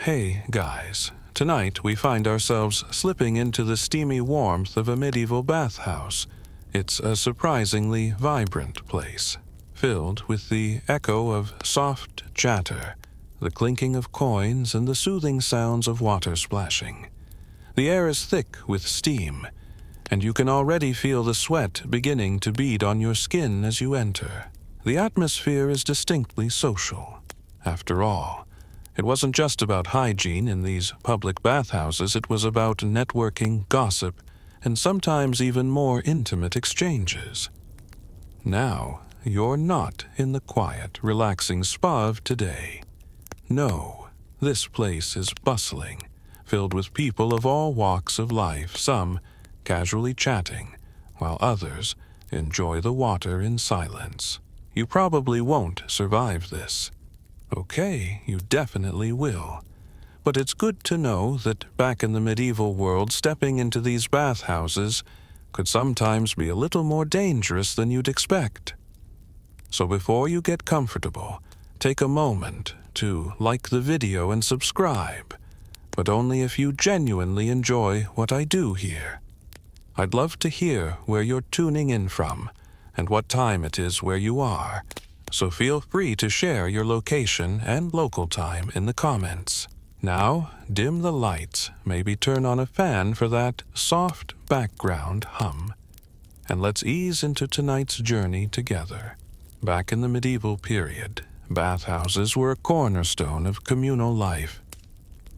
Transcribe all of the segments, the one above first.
Hey guys, tonight we find ourselves slipping into the steamy warmth of a medieval bathhouse. It's a surprisingly vibrant place, filled with the echo of soft chatter, the clinking of coins, and the soothing sounds of water splashing. The air is thick with steam, and you can already feel the sweat beginning to bead on your skin as you enter. The atmosphere is distinctly social. After all, it wasn't just about hygiene in these public bathhouses, it was about networking, gossip, and sometimes even more intimate exchanges. Now, you're not in the quiet, relaxing spa of today. No, this place is bustling, filled with people of all walks of life, some casually chatting, while others enjoy the water in silence. You probably won't survive this. Okay, you definitely will. But it's good to know that back in the medieval world, stepping into these bathhouses could sometimes be a little more dangerous than you'd expect. So before you get comfortable, take a moment to like the video and subscribe, but only if you genuinely enjoy what I do here. I'd love to hear where you're tuning in from and what time it is where you are, so feel free to share your location and local time in the comments. Now, dim the lights, maybe turn on a fan for that soft background hum, and let's ease into tonight's journey together. Back in the medieval period, bathhouses were a cornerstone of communal life.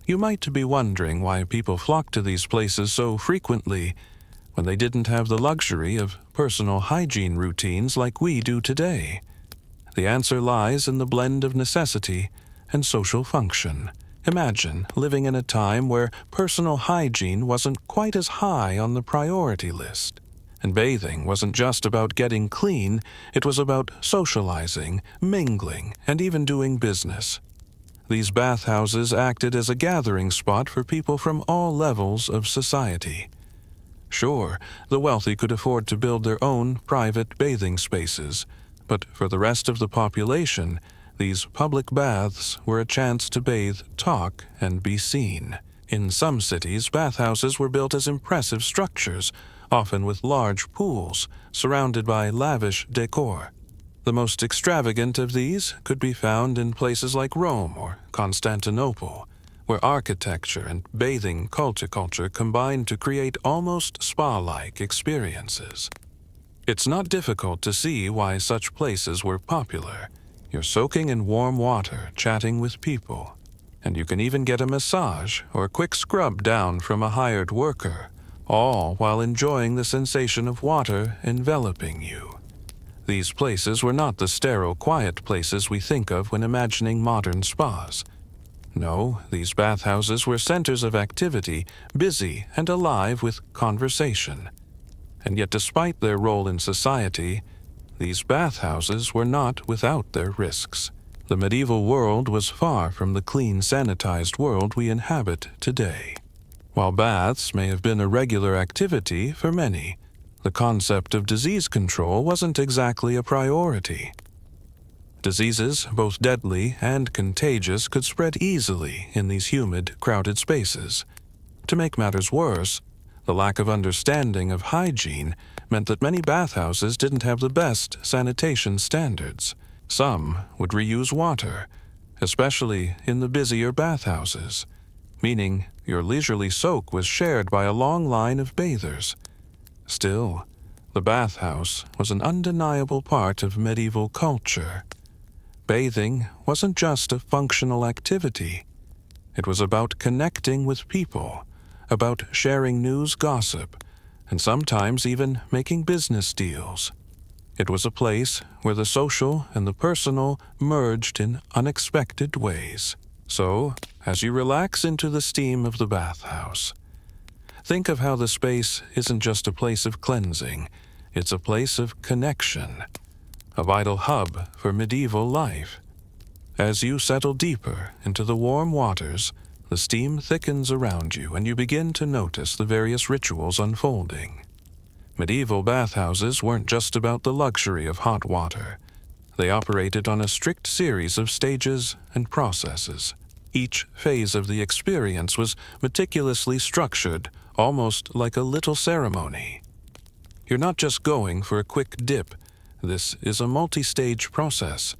You might be wondering why people flocked to these places so frequently when they didn't have the luxury of personal hygiene routines like we do today. The answer lies in the blend of necessity and social function. Imagine living in a time where personal hygiene wasn't quite as high on the priority list. And bathing wasn't just about getting clean, it was about socializing, mingling, and even doing business. These bathhouses acted as a gathering spot for people from all levels of society. Sure, the wealthy could afford to build their own private bathing spaces, but for the rest of the population, these public baths were a chance to bathe, talk, and be seen. In some cities, bathhouses were built as impressive structures, often with large pools, surrounded by lavish decor. The most extravagant of these could be found in places like Rome or Constantinople, where architecture and bathing culture combined to create almost spa-like experiences. It's not difficult to see why such places were popular. You're soaking in warm water, chatting with people, and you can even get a massage or a quick scrub down from a hired worker, all while enjoying the sensation of water enveloping you. These places were not the sterile, quiet places we think of when imagining modern spas. No, these bathhouses were centers of activity, busy and alive with conversation. And yet, despite their role in society, these bathhouses were not without their risks. The medieval world was far from the clean, sanitized world we inhabit today. While baths may have been a regular activity for many, the concept of disease control wasn't exactly a priority. Diseases, both deadly and contagious, could spread easily in these humid, crowded spaces. To make matters worse, the lack of understanding of hygiene meant that many bathhouses didn't have the best sanitation standards. Some would reuse water, especially in the busier bathhouses, meaning your leisurely soak was shared by a long line of bathers. Still, the bathhouse was an undeniable part of medieval culture. Bathing wasn't just a functional activity. It was about connecting with people, about sharing news, gossip, and sometimes even making business deals. It was a place where the social and the personal merged in unexpected ways. So, as you relax into the steam of the bathhouse, think of how the space isn't just a place of cleansing, it's a place of connection, a vital hub for medieval life. As you settle deeper into the warm waters, the steam thickens around you and you begin to notice the various rituals unfolding. Medieval bathhouses weren't just about the luxury of hot water. They operated on a strict series of stages and processes. Each phase of the experience was meticulously structured, almost like a little ceremony. You're not just going for a quick dip. This is a multi-stage process,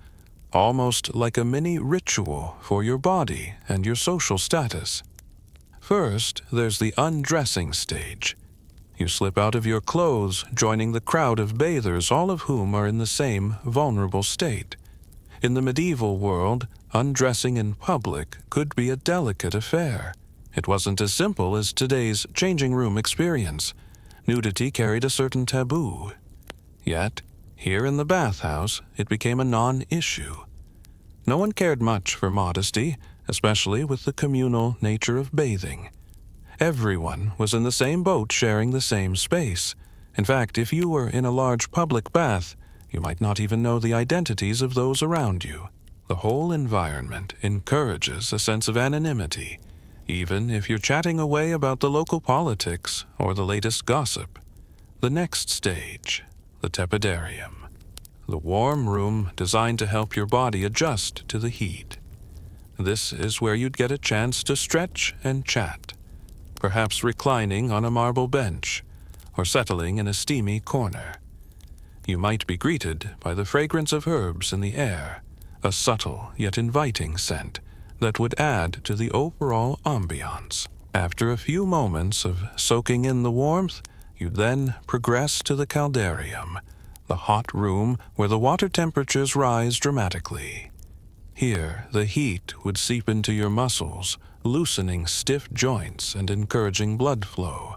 almost like a mini ritual for your body and your social status. First, there's the undressing stage. You slip out of your clothes, joining the crowd of bathers, all of whom are in the same vulnerable state. In the medieval world, undressing in public could be a delicate affair. It wasn't as simple as today's changing room experience. Nudity carried a certain taboo. Yet, here in the bathhouse, it became a non-issue. No one cared much for modesty, especially with the communal nature of bathing. Everyone was in the same boat, sharing the same space. In fact, if you were in a large public bath, you might not even know the identities of those around you. The whole environment encourages a sense of anonymity, even if you're chatting away about the local politics or the latest gossip. The next stage, the tepidarium, the warm room designed to help your body adjust to the heat. This is where you'd get a chance to stretch and chat, perhaps reclining on a marble bench or settling in a steamy corner. You might be greeted by the fragrance of herbs in the air, a subtle yet inviting scent that would add to the overall ambiance. After a few moments of soaking in the warmth, you then progress to the caldarium, the hot room where the water temperatures rise dramatically. Here, the heat would seep into your muscles, loosening stiff joints and encouraging blood flow.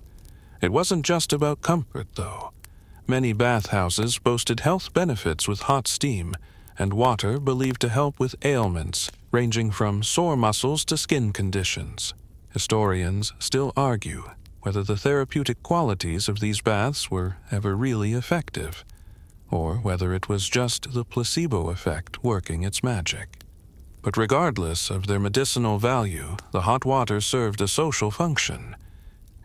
It wasn't just about comfort, though. Many bathhouses boasted health benefits with hot steam and water believed to help with ailments ranging from sore muscles to skin conditions. Historians still argue whether the therapeutic qualities of these baths were ever really effective, or whether it was just the placebo effect working its magic. But regardless of their medicinal value, the hot water served a social function.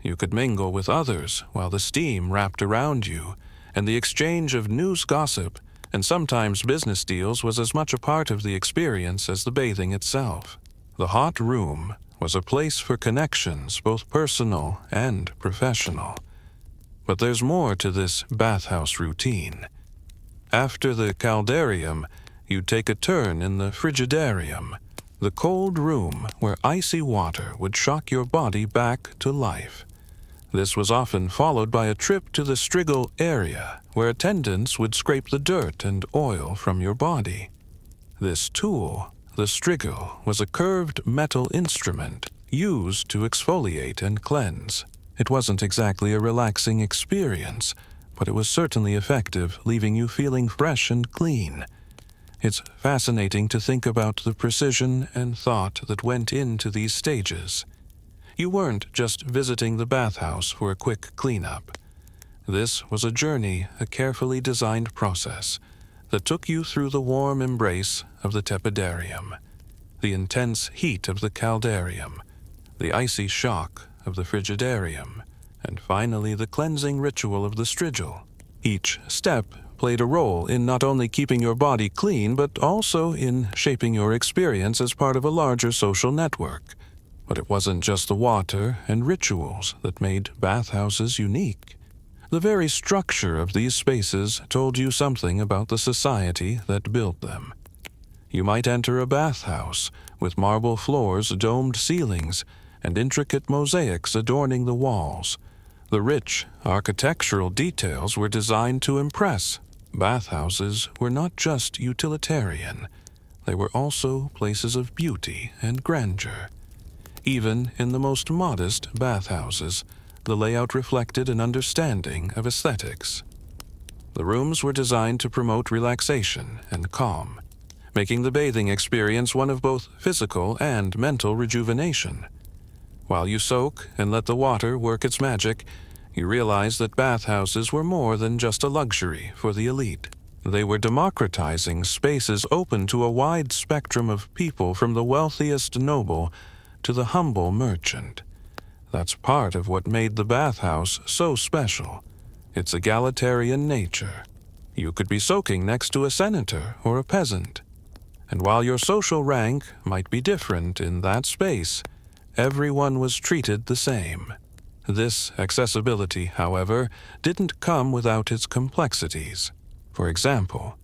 You could mingle with others while the steam wrapped around you, and the exchange of news gossip and sometimes business deals was as much a part of the experience as the bathing itself. The hot room was a place for connections, both personal and professional. But there's more to this bathhouse routine. After the caldarium, you take a turn in the frigidarium, the cold room where icy water would shock your body back to life. This was often followed by a trip to the strigal area, where attendants would scrape the dirt and oil from your body. This tool, the strigal, was a curved metal instrument used to exfoliate and cleanse. It wasn't exactly a relaxing experience, but it was certainly effective, leaving you feeling fresh and clean. It's fascinating to think about the precision and thought that went into these stages. You weren't just visiting the bathhouse for a quick cleanup. This was a journey, a carefully designed process that took you through the warm embrace of the tepidarium, the intense heat of the caldarium, the icy shock of the frigidarium, and finally the cleansing ritual of the strigal. Each step played a role in not only keeping your body clean, but also in shaping your experience as part of a larger social network. But it wasn't just the water and rituals that made bathhouses unique. The very structure of these spaces told you something about the society that built them. You might enter a bathhouse with marble floors, domed ceilings, and intricate mosaics adorning the walls. The rich architectural details were designed to impress. Bathhouses were not just utilitarian. They were also places of beauty and grandeur. Even in the most modest bathhouses, the layout reflected an understanding of aesthetics. The rooms were designed to promote relaxation and calm, making the bathing experience one of both physical and mental rejuvenation. While you soak and let the water work its magic, you realize that bathhouses were more than just a luxury for the elite. They were democratizing spaces open to a wide spectrum of people, from the wealthiest noble to the humble merchant. That's part of what made the bathhouse so special, its egalitarian nature. You could be soaking next to a senator or a peasant. And while your social rank might be different in that space, everyone was treated the same. This accessibility, however, didn't come without its complexities. For example,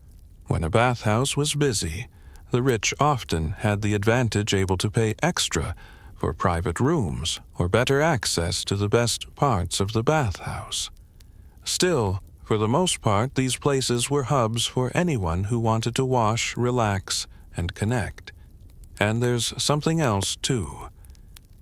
when a bathhouse was busy, the rich often had the advantage able to pay extra for private rooms or better access to the best parts of the bathhouse. Still, for the most part, these places were hubs for anyone who wanted to wash, relax, and connect. And there's something else, too.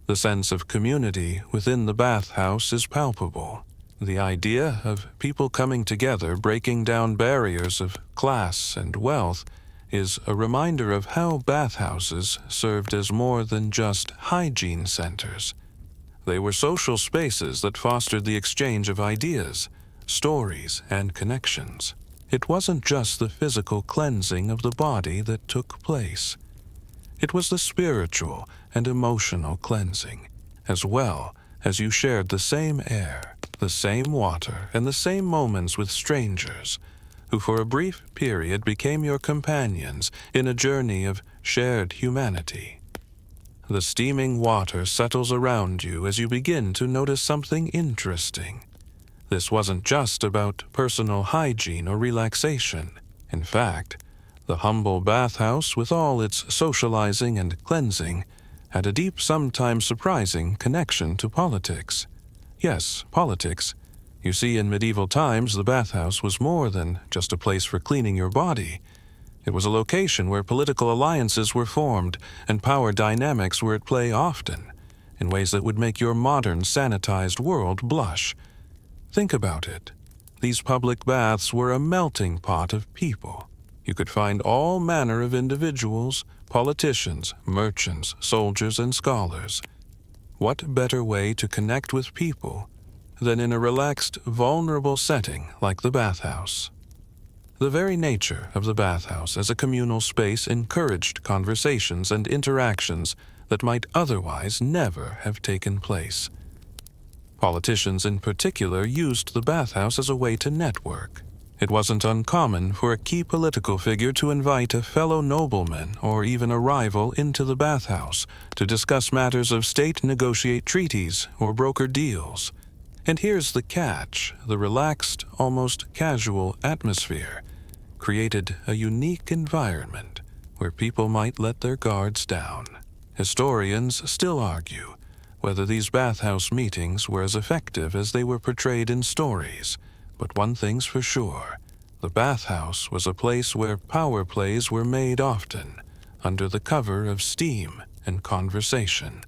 The sense of community within the bathhouse is palpable. The idea of people coming together, breaking down barriers of class and wealth, is a reminder of how bathhouses served as more than just hygiene centers. They were social spaces that fostered the exchange of ideas, stories, and connections. It wasn't just the physical cleansing of the body that took place. It was the spiritual and emotional cleansing, as well as you shared the same air, the same water, and the same moments with strangers, who for a brief period became your companions in a journey of shared humanity. The steaming water settles around you as you begin to notice something interesting. This wasn't just about personal hygiene or relaxation. In fact, the humble bathhouse, with all its socializing and cleansing, had a deep, sometimes surprising connection to politics. Yes, politics. You see, in medieval times, the bathhouse was more than just a place for cleaning your body. It was a location where political alliances were formed and power dynamics were at play often, in ways that would make your modern sanitized world blush. Think about it. These public baths were a melting pot of people. You could find all manner of individuals, politicians, merchants, soldiers, and scholars. What better way to connect with people than in a relaxed, vulnerable setting like the bathhouse? The very nature of the bathhouse as a communal space encouraged conversations and interactions that might otherwise never have taken place. Politicians in particular used the bathhouse as a way to network. It wasn't uncommon for a key political figure to invite a fellow nobleman or even a rival into the bathhouse to discuss matters of state, negotiate treaties, or broker deals. And here's the catch: the relaxed, almost casual atmosphere created a unique environment where people might let their guards down. Historians still argue whether these bathhouse meetings were as effective as they were portrayed in stories. But one thing's for sure: the bathhouse was a place where power plays were made often, under the cover of steam and conversation.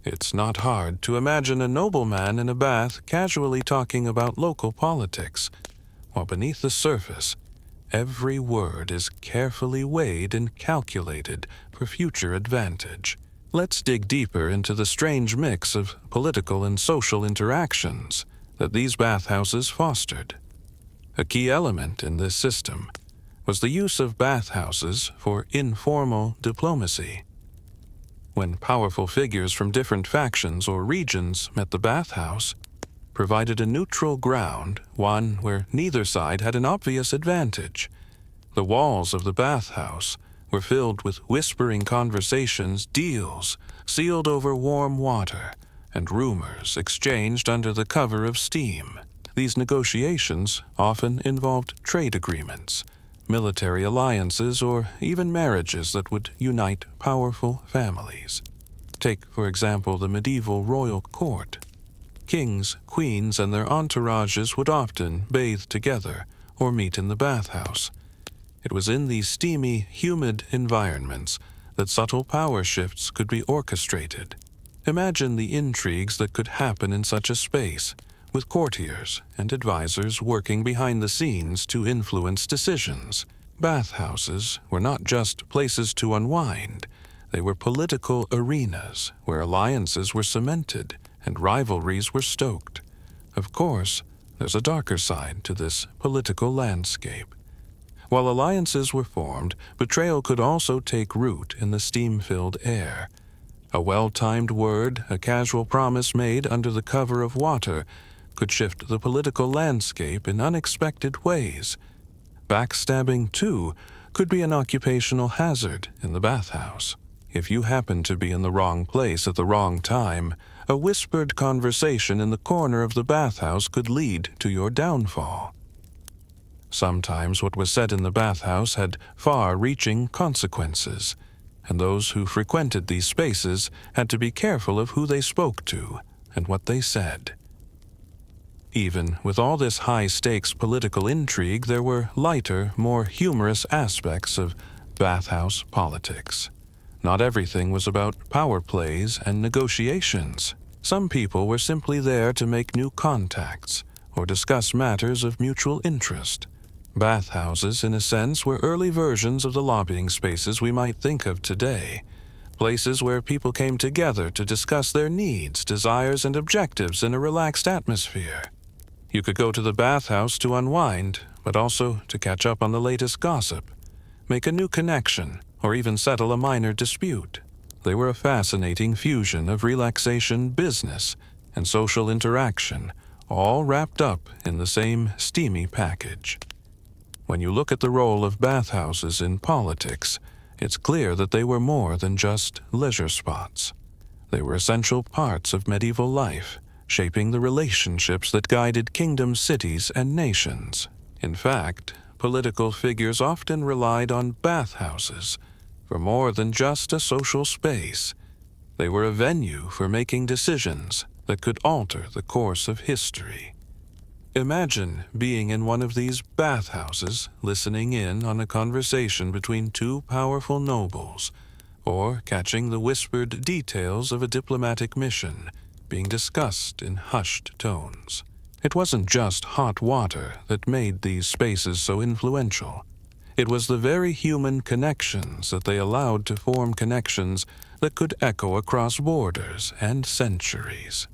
It's not hard to imagine a nobleman in a bath casually talking about local politics, while beneath the surface, every word is carefully weighed and calculated for future advantage. Let's dig deeper into the strange mix of political and social interactions that these bathhouses fostered. A key element in this system was the use of bathhouses for informal diplomacy. When powerful figures from different factions or regions met, the bathhouse provided a neutral ground, one where neither side had an obvious advantage. The walls of the bathhouse were filled with whispering conversations, deals sealed over warm water, and rumors exchanged under the cover of steam. These negotiations often involved trade agreements, military alliances, or even marriages that would unite powerful families. Take, for example, the medieval royal court. Kings, queens, and their entourages would often bathe together or meet in the bathhouse. It was in these steamy, humid environments that subtle power shifts could be orchestrated. Imagine the intrigues that could happen in such a space, with courtiers and advisors working behind the scenes to influence decisions. Bathhouses were not just places to unwind. They were political arenas where alliances were cemented and rivalries were stoked. Of course, there's a darker side to this political landscape. While alliances were formed, betrayal could also take root in the steam-filled air. A well-timed word, a casual promise made under the cover of water, could shift the political landscape in unexpected ways. Backstabbing, too, could be an occupational hazard in the bathhouse. If you happen to be in the wrong place at the wrong time, a whispered conversation in the corner of the bathhouse could lead to your downfall. Sometimes what was said in the bathhouse had far-reaching consequences, and those who frequented these spaces had to be careful of who they spoke to and what they said. Even with all this high-stakes political intrigue, there were lighter, more humorous aspects of bathhouse politics. Not everything was about power plays and negotiations. Some people were simply there to make new contacts or discuss matters of mutual interest. Bathhouses, in a sense, were early versions of the lobbying spaces we might think of today, places where people came together to discuss their needs, desires, and objectives in a relaxed atmosphere. You could go to the bathhouse to unwind, but also to catch up on the latest gossip, make a new connection, or even settle a minor dispute. They were a fascinating fusion of relaxation, business, and social interaction, all wrapped up in the same steamy package. When you look at the role of bathhouses in politics, it's clear that they were more than just leisure spots. They were essential parts of medieval life, shaping the relationships that guided kingdoms, cities, and nations. In fact, political figures often relied on bathhouses for more than just a social space. They were a venue for making decisions that could alter the course of history. Imagine being in one of these bathhouses, listening in on a conversation between two powerful nobles, or catching the whispered details of a diplomatic mission being discussed in hushed tones. It wasn't just hot water that made these spaces so influential. It was the very human connections that they allowed to form connections that could echo across borders and centuries.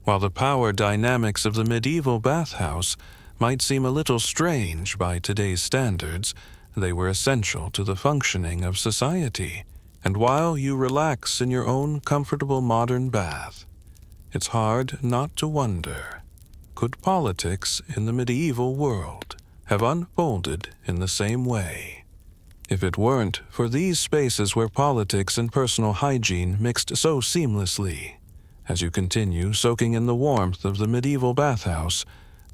While the power dynamics of the medieval bathhouse might seem a little strange by today's standards, they were essential to the functioning of society. And while you relax in your own comfortable modern bath, it's hard not to wonder, could politics in the medieval world have unfolded in the same way? If it weren't for these spaces where politics and personal hygiene mixed so seamlessly, as you continue soaking in the warmth of the medieval bathhouse,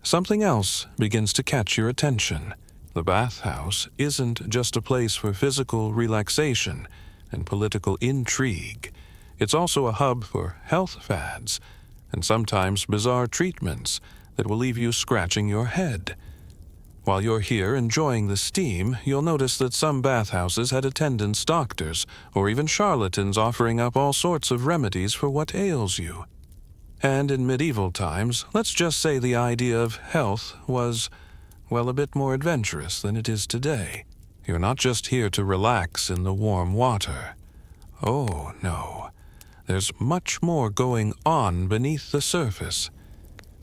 something else begins to catch your attention. The bathhouse isn't just a place for physical relaxation and political intrigue. It's also a hub for health fads and sometimes bizarre treatments that will leave you scratching your head. While you're here enjoying the steam, you'll notice that some bathhouses had attendants, doctors, or even charlatans offering up all sorts of remedies for what ails you. And in medieval times, let's just say the idea of health was, well, a bit more adventurous than it is today. You're not just here to relax in the warm water. Oh, no. There's much more going on beneath the surface.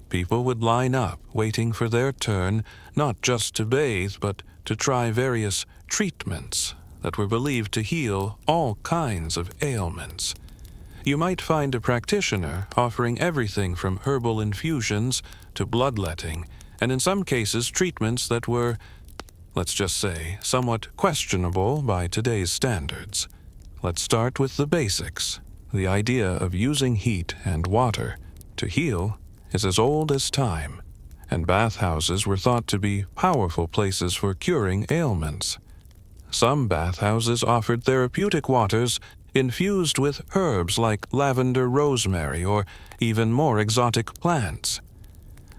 People would line up, waiting for their turn, not just to bathe, but to try various treatments that were believed to heal all kinds of ailments. You might find a practitioner offering everything from herbal infusions to bloodletting, and in some cases treatments that were, let's just say, somewhat questionable by today's standards. Let's start with the basics. The idea of using heat and water to heal is as old as time, and bathhouses were thought to be powerful places for curing ailments. Some bathhouses offered therapeutic waters infused with herbs like lavender, rosemary, or even more exotic plants.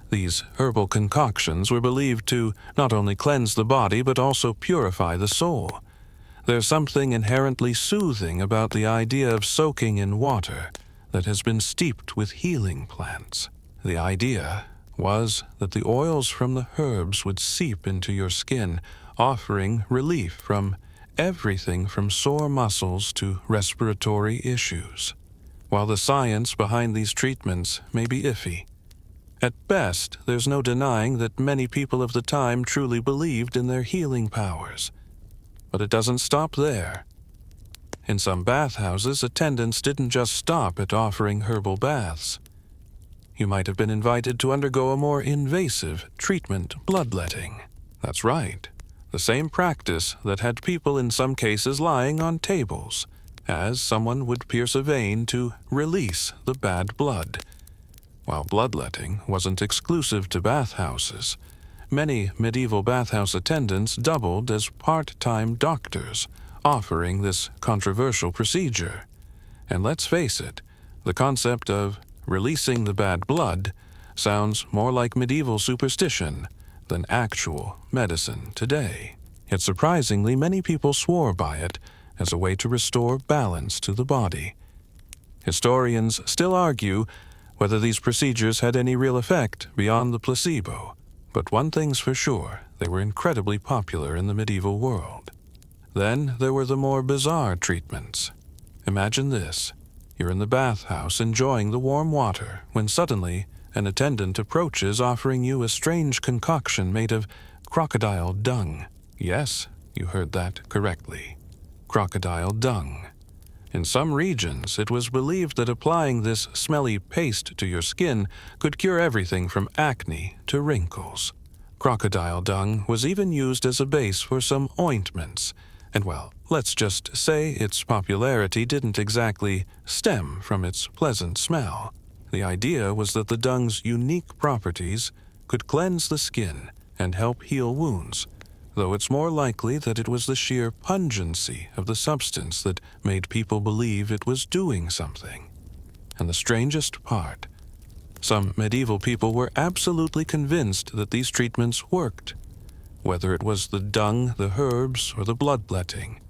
These herbal concoctions were believed to not only cleanse the body but also purify the soul. There's something inherently soothing about the idea of soaking in water that has been steeped with healing plants. The idea was that the oils from the herbs would seep into your skin, offering relief from everything from sore muscles to respiratory issues. While the science behind these treatments may be iffy, at best, there's no denying that many people of the time truly believed in their healing powers. But it doesn't stop there. In some bathhouses, attendants didn't just stop at offering herbal baths. You might have been invited to undergo a more invasive treatment, bloodletting. That's right. the same practice that had people in some cases lying on tables, as someone would pierce a vein to release the bad blood. While bloodletting wasn't exclusive to bathhouses, many medieval bathhouse attendants doubled as part-time doctors, offering this controversial procedure. And let's face it, the concept of releasing the bad blood sounds more like medieval superstition than actual medicine today. Yet surprisingly, many people swore by it as a way to restore balance to the body. Historians still argue whether these procedures had any real effect beyond the placebo, but one thing's for sure, they were incredibly popular in the medieval world. Then there were the more bizarre treatments. Imagine this. You're in the bathhouse enjoying the warm water when suddenly an attendant approaches offering you a strange concoction made of crocodile dung. Yes, you heard that correctly. Crocodile dung. In some regions, it was believed that applying this smelly paste to your skin could cure everything from acne to wrinkles. Crocodile dung was even used as a base for some ointments, and well, let's just say its popularity didn't exactly stem from its pleasant smell. The idea was that the dung's unique properties could cleanse the skin and help heal wounds, though it's more likely that it was the sheer pungency of the substance that made people believe it was doing something. And the strangest part, some medieval people were absolutely convinced that these treatments worked. Whether it was the dung, the herbs, or the bloodletting,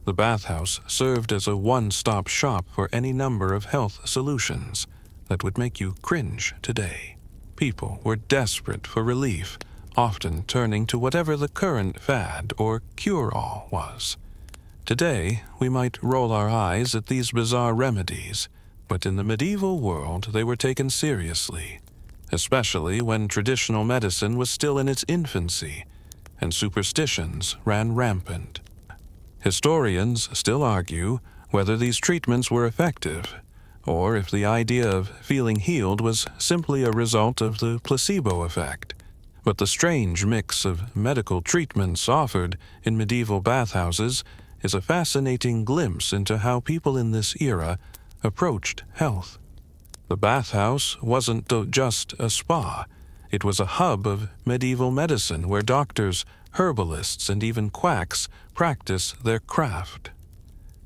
the bathhouse served as a one-stop shop for any number of health solutions that would make you cringe today. People were desperate for relief, often turning to whatever the current fad or cure-all was. Today, we might roll our eyes at these bizarre remedies, but in the medieval world they were taken seriously, especially when traditional medicine was still in its infancy and superstitions ran rampant. Historians still argue whether these treatments were effective, or if the idea of feeling healed was simply a result of the placebo effect. But the strange mix of medical treatments offered in medieval bathhouses is a fascinating glimpse into how people in this era approached health. The bathhouse wasn't just a spa. It was a hub of medieval medicine where doctors, herbalists, and even quacks practiced their craft.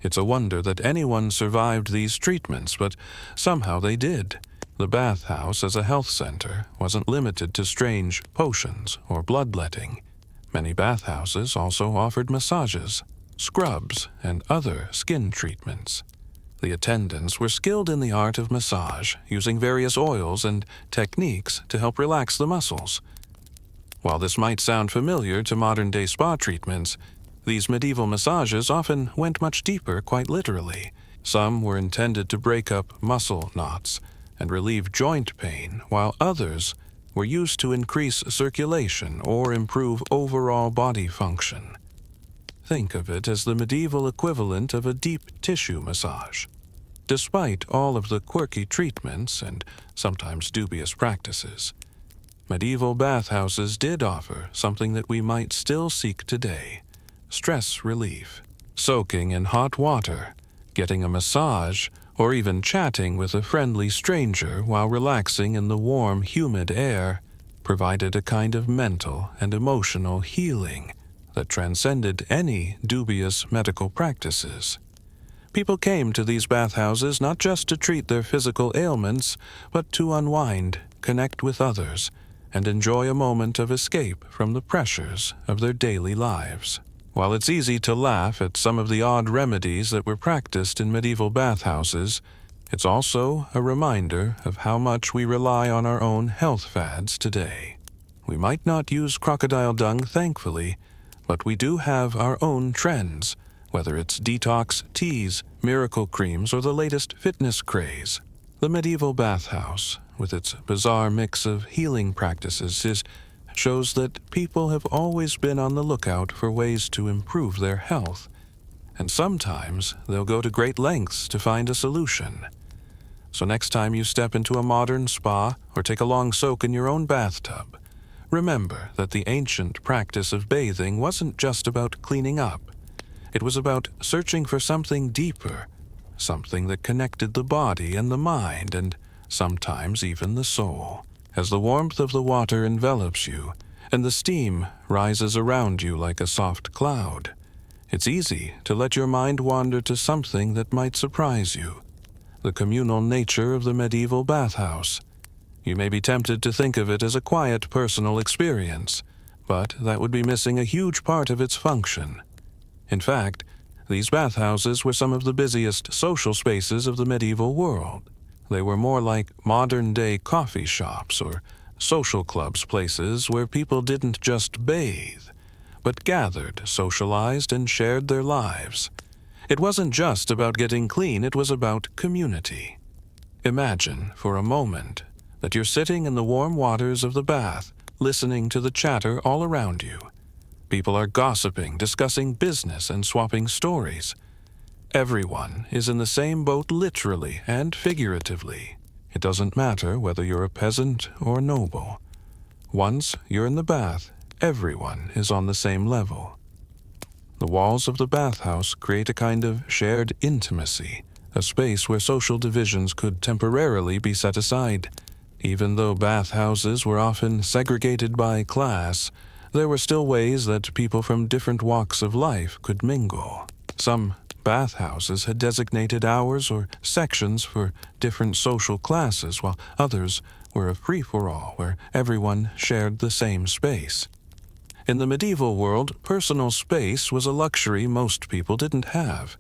It's a wonder that anyone survived these treatments, but somehow they did. The bathhouse as a health center wasn't limited to strange potions or bloodletting. Many bathhouses also offered massages, scrubs, and other skin treatments. The attendants were skilled in the art of massage, using various oils and techniques to help relax the muscles. While this might sound familiar to modern-day spa treatments, these medieval massages often went much deeper, quite literally. Some were intended to break up muscle knots and relieve joint pain, while others were used to increase circulation or improve overall body function. Think of it as the medieval equivalent of a deep tissue massage. Despite all of the quirky treatments and sometimes dubious practices, medieval bathhouses did offer something that we might still seek today: stress relief. Soaking in hot water, getting a massage, or even chatting with a friendly stranger while relaxing in the warm, humid air provided a kind of mental and emotional healing that transcended any dubious medical practices. People came to these bathhouses not just to treat their physical ailments, but to unwind, connect with others, and enjoy a moment of escape from the pressures of their daily lives. While it's easy to laugh at some of the odd remedies that were practiced in medieval bathhouses, it's also a reminder of how much we rely on our own health fads today. We might not use crocodile dung, thankfully, but we do have our own trends, whether it's detox teas, miracle creams, or the latest fitness craze. The medieval bathhouse, with its bizarre mix of healing practices, shows that people have always been on the lookout for ways to improve their health, and sometimes they'll go to great lengths to find a solution. So next time you step into a modern spa or take a long soak in your own bathtub, remember that the ancient practice of bathing wasn't just about cleaning up. It was about searching for something deeper, something that connected the body and the mind and sometimes even the soul. As the warmth of the water envelops you and the steam rises around you like a soft cloud, it's easy to let your mind wander to something that might surprise you. The communal nature of the medieval bathhouse. You may be tempted to think of it as a quiet personal experience, but that would be missing a huge part of its function. In fact, these bathhouses were some of the busiest social spaces of the medieval world. They were more like modern-day coffee shops or social clubs, places where people didn't just bathe, but gathered, socialized, and shared their lives. It wasn't just about getting clean, it was about community. Imagine, for a moment, that you're sitting in the warm waters of the bath, listening to the chatter all around you. People are gossiping, discussing business, and swapping stories. Everyone is in the same boat literally and figuratively. It doesn't matter whether you're a peasant or noble. Once you're in the bath, everyone is on the same level. The walls of the bathhouse create a kind of shared intimacy, a space where social divisions could temporarily be set aside. Even though bathhouses were often segregated by class, there were still ways that people from different walks of life could mingle. Some bathhouses had designated hours or sections for different social classes, while others were a free-for-all where everyone shared the same space. In the medieval world, personal space was a luxury most people didn't have.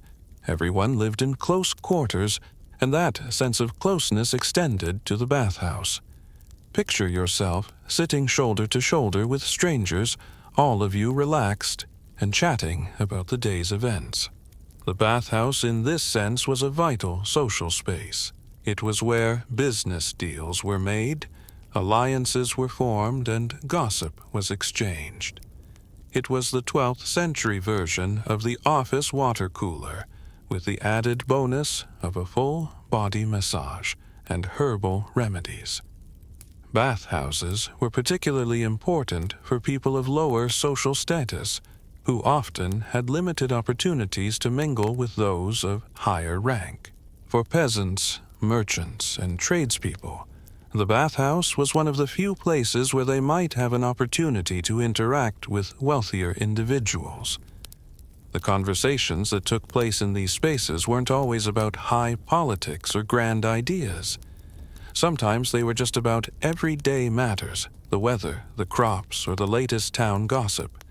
Everyone lived in close quarters, and that sense of closeness extended to the bathhouse. Picture yourself sitting shoulder to shoulder with strangers, all of you relaxed and chatting about the day's events. The bathhouse in this sense was a vital social space. It was where business deals were made, alliances were formed, and gossip was exchanged. It was the 12th century version of the office water cooler, with the added bonus of a full body massage and herbal remedies. Bathhouses were particularly important for people of lower social status, who often had limited opportunities to mingle with those of higher rank. For peasants, merchants, and tradespeople, the bathhouse was one of the few places where they might have an opportunity to interact with wealthier individuals. The conversations that took place in these spaces weren't always about high politics or grand ideas. Sometimes they were just about everyday matters, the weather, the crops, or the latest town gossip.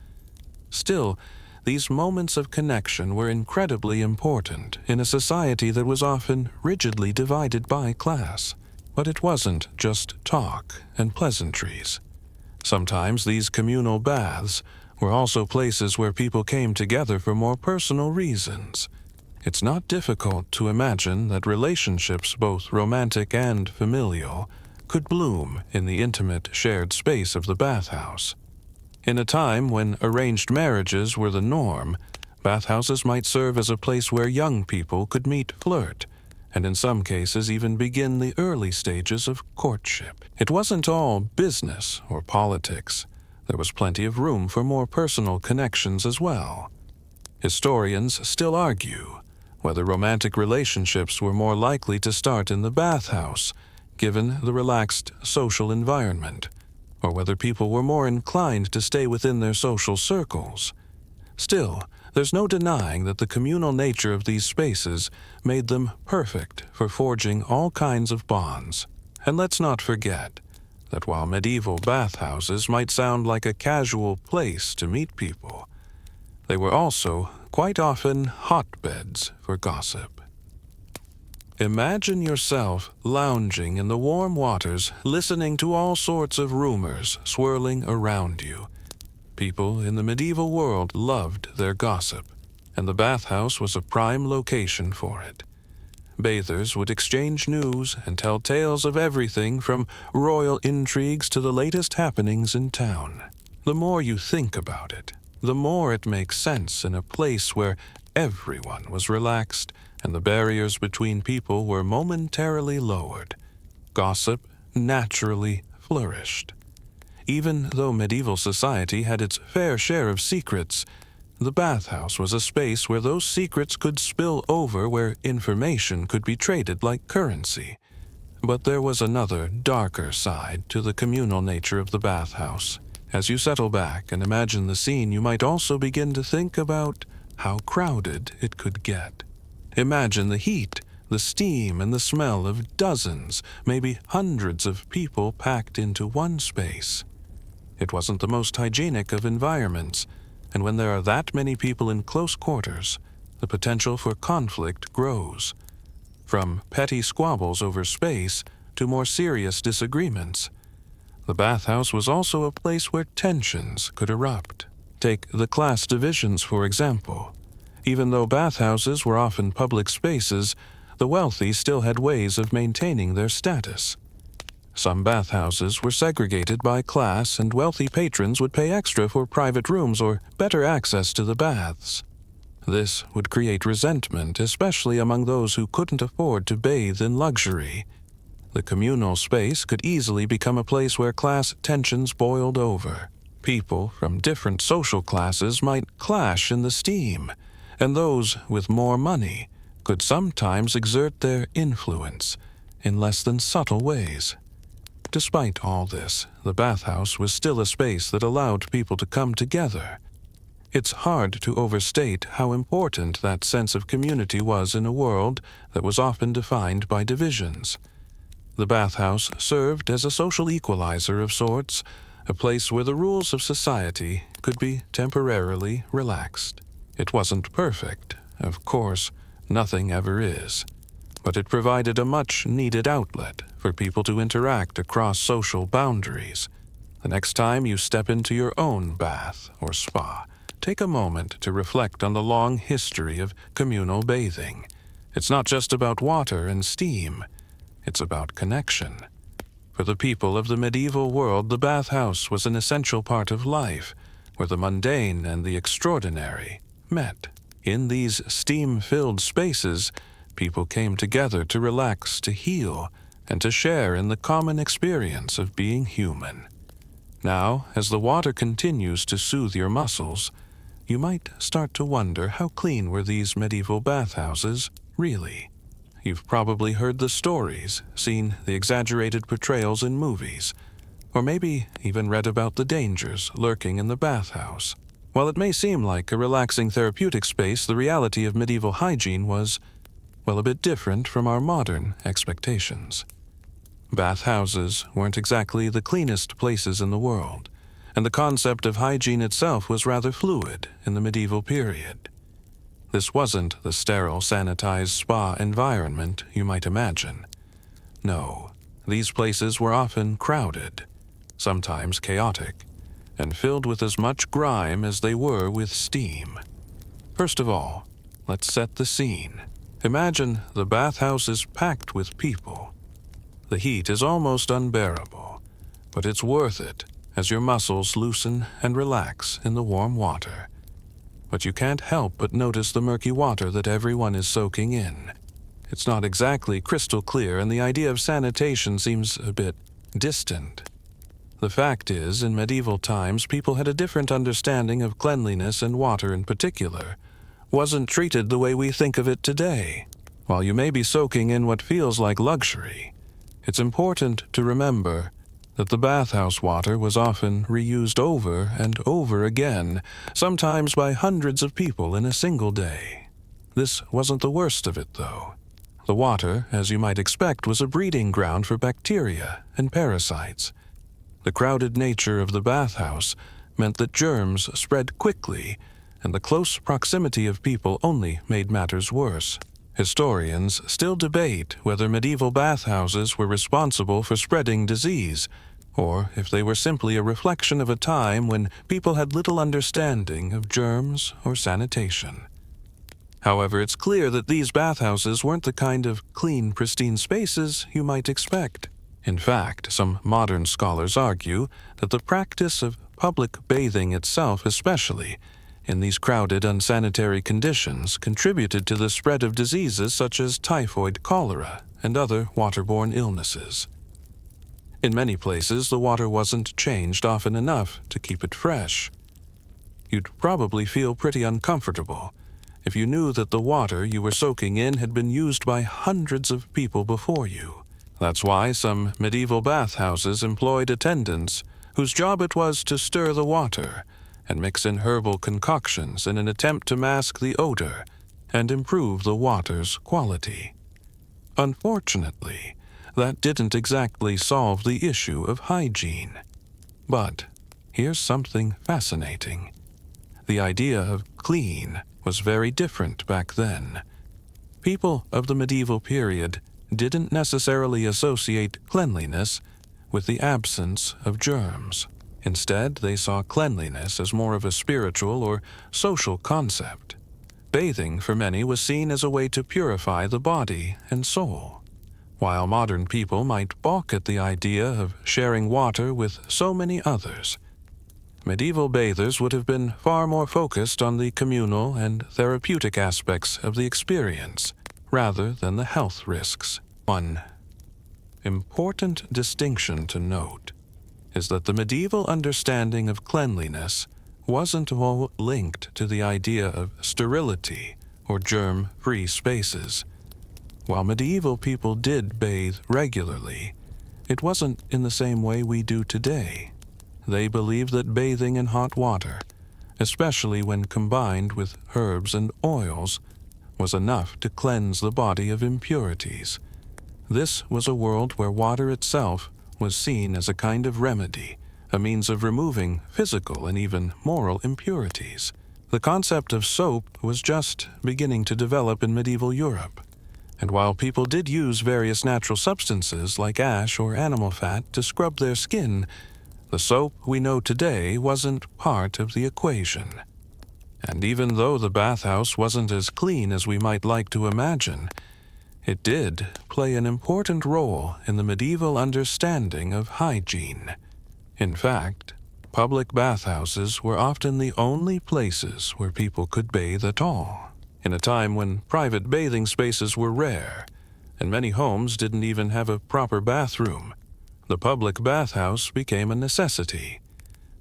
Still, these moments of connection were incredibly important in a society that was often rigidly divided by class. But it wasn't just talk and pleasantries. Sometimes these communal baths were also places where people came together for more personal reasons. It's not difficult to imagine that relationships, both romantic and familial, could bloom in the intimate shared space of the bathhouse. In a time when arranged marriages were the norm, bathhouses might serve as a place where young people could meet, flirt, and in some cases even begin the early stages of courtship. It wasn't all business or politics. There was plenty of room for more personal connections as well. Historians still argue whether romantic relationships were more likely to start in the bathhouse, given the relaxed social environment, or whether people were more inclined to stay within their social circles. Still, there's no denying that the communal nature of these spaces made them perfect for forging all kinds of bonds. And let's not forget that while medieval bathhouses might sound like a casual place to meet people, they were also quite often hotbeds for gossip. Imagine yourself lounging in the warm waters, listening to all sorts of rumors swirling around you. People in the medieval world loved their gossip, and the bathhouse was a prime location for it. Bathers would exchange news and tell tales of everything from royal intrigues to the latest happenings in town. The more you think about it, the more it makes sense in a place where everyone was relaxed and the barriers between people were momentarily lowered. Gossip naturally flourished. Even though medieval society had its fair share of secrets, the bathhouse was a space where those secrets could spill over, where information could be traded like currency. But there was another, darker side to the communal nature of the bathhouse. As you settle back and imagine the scene, you might also begin to think about how crowded it could get. Imagine the heat, the steam, and the smell of dozens, maybe hundreds of people packed into one space. It wasn't the most hygienic of environments, and when there are that many people in close quarters, the potential for conflict grows. From petty squabbles over space to more serious disagreements. The bathhouse was also a place where tensions could erupt. Take the class divisions, for example. Even though bathhouses were often public spaces, the wealthy still had ways of maintaining their status. Some bathhouses were segregated by class, and wealthy patrons would pay extra for private rooms or better access to the baths. This would create resentment, especially among those who couldn't afford to bathe in luxury. The communal space could easily become a place where class tensions boiled over. People from different social classes might clash in the steam, and those with more money could sometimes exert their influence in less than subtle ways. Despite all this, the bathhouse was still a space that allowed people to come together. It's hard to overstate how important that sense of community was in a world that was often defined by divisions. The bathhouse served as a social equalizer of sorts, a place where the rules of society could be temporarily relaxed. It wasn't perfect, of course, nothing ever is, but it provided a much-needed outlet for people to interact across social boundaries. The next time you step into your own bath or spa, take a moment to reflect on the long history of communal bathing. It's not just about water and steam, it's about connection. For the people of the medieval world, the bathhouse was an essential part of life, where the mundane and the extraordinary met. In these steam-filled spaces, people came together to relax, to heal, and to share in the common experience of being human. Now, as the water continues to soothe your muscles, you might start to wonder how clean were these medieval bathhouses really. You've probably heard the stories, seen the exaggerated portrayals in movies, or maybe even read about the dangers lurking in the bathhouse. While it may seem like a relaxing therapeutic space, the reality of medieval hygiene was, well, a bit different from our modern expectations. Bathhouses weren't exactly the cleanest places in the world, and the concept of hygiene itself was rather fluid in the medieval period. This wasn't the sterile, sanitized spa environment you might imagine. No, these places were often crowded, sometimes chaotic, and filled with as much grime as they were with steam. First of all, let's set the scene. Imagine the bathhouse is packed with people. The heat is almost unbearable, but it's worth it as your muscles loosen and relax in the warm water. But you can't help but notice the murky water that everyone is soaking in. It's not exactly crystal clear, and the idea of sanitation seems a bit distant. The fact is, in medieval times, people had a different understanding of cleanliness, and water in particular wasn't treated the way we think of it today. While you may be soaking in what feels like luxury, it's important to remember that the bathhouse water was often reused over and over again, sometimes by hundreds of people in a single day. This wasn't the worst of it, though. The water, as you might expect, was a breeding ground for bacteria and parasites. The crowded nature of the bathhouse meant that germs spread quickly, and the close proximity of people only made matters worse. Historians still debate whether medieval bathhouses were responsible for spreading disease, or if they were simply a reflection of a time when people had little understanding of germs or sanitation. However, it's clear that these bathhouses weren't the kind of clean, pristine spaces you might expect. In fact, some modern scholars argue that the practice of public bathing itself, especially in these crowded, unsanitary conditions, contributed to the spread of diseases such as typhoid, cholera, and other waterborne illnesses. In many places, the water wasn't changed often enough to keep it fresh. You'd probably feel pretty uncomfortable if you knew that the water you were soaking in had been used by hundreds of people before you. That's why some medieval bathhouses employed attendants whose job it was to stir the water and mix in herbal concoctions in an attempt to mask the odor and improve the water's quality. Unfortunately, that didn't exactly solve the issue of hygiene. But here's something fascinating. The idea of clean was very different back then. People of the medieval period didn't necessarily associate cleanliness with the absence of germs. Instead, they saw cleanliness as more of a spiritual or social concept. Bathing for many was seen as a way to purify the body and soul. While modern people might balk at the idea of sharing water with so many others, medieval bathers would have been far more focused on the communal and therapeutic aspects of the experience rather than the health risks. One important distinction to note is that the medieval understanding of cleanliness wasn't all linked to the idea of sterility or germ-free spaces. While medieval people did bathe regularly, it wasn't in the same way we do today. They believed that bathing in hot water, especially when combined with herbs and oils, was enough to cleanse the body of impurities. This was a world where water itself was seen as a kind of remedy, a means of removing physical and even moral impurities. The concept of soap was just beginning to develop in medieval Europe, and while people did use various natural substances like ash or animal fat to scrub their skin, the soap we know today wasn't part of the equation. And even though the bathhouse wasn't as clean as we might like to imagine, it did play an important role in the medieval understanding of hygiene. In fact, public bathhouses were often the only places where people could bathe at all, in a time when private bathing spaces were rare, and many homes didn't even have a proper bathroom. The public bathhouse became a necessity.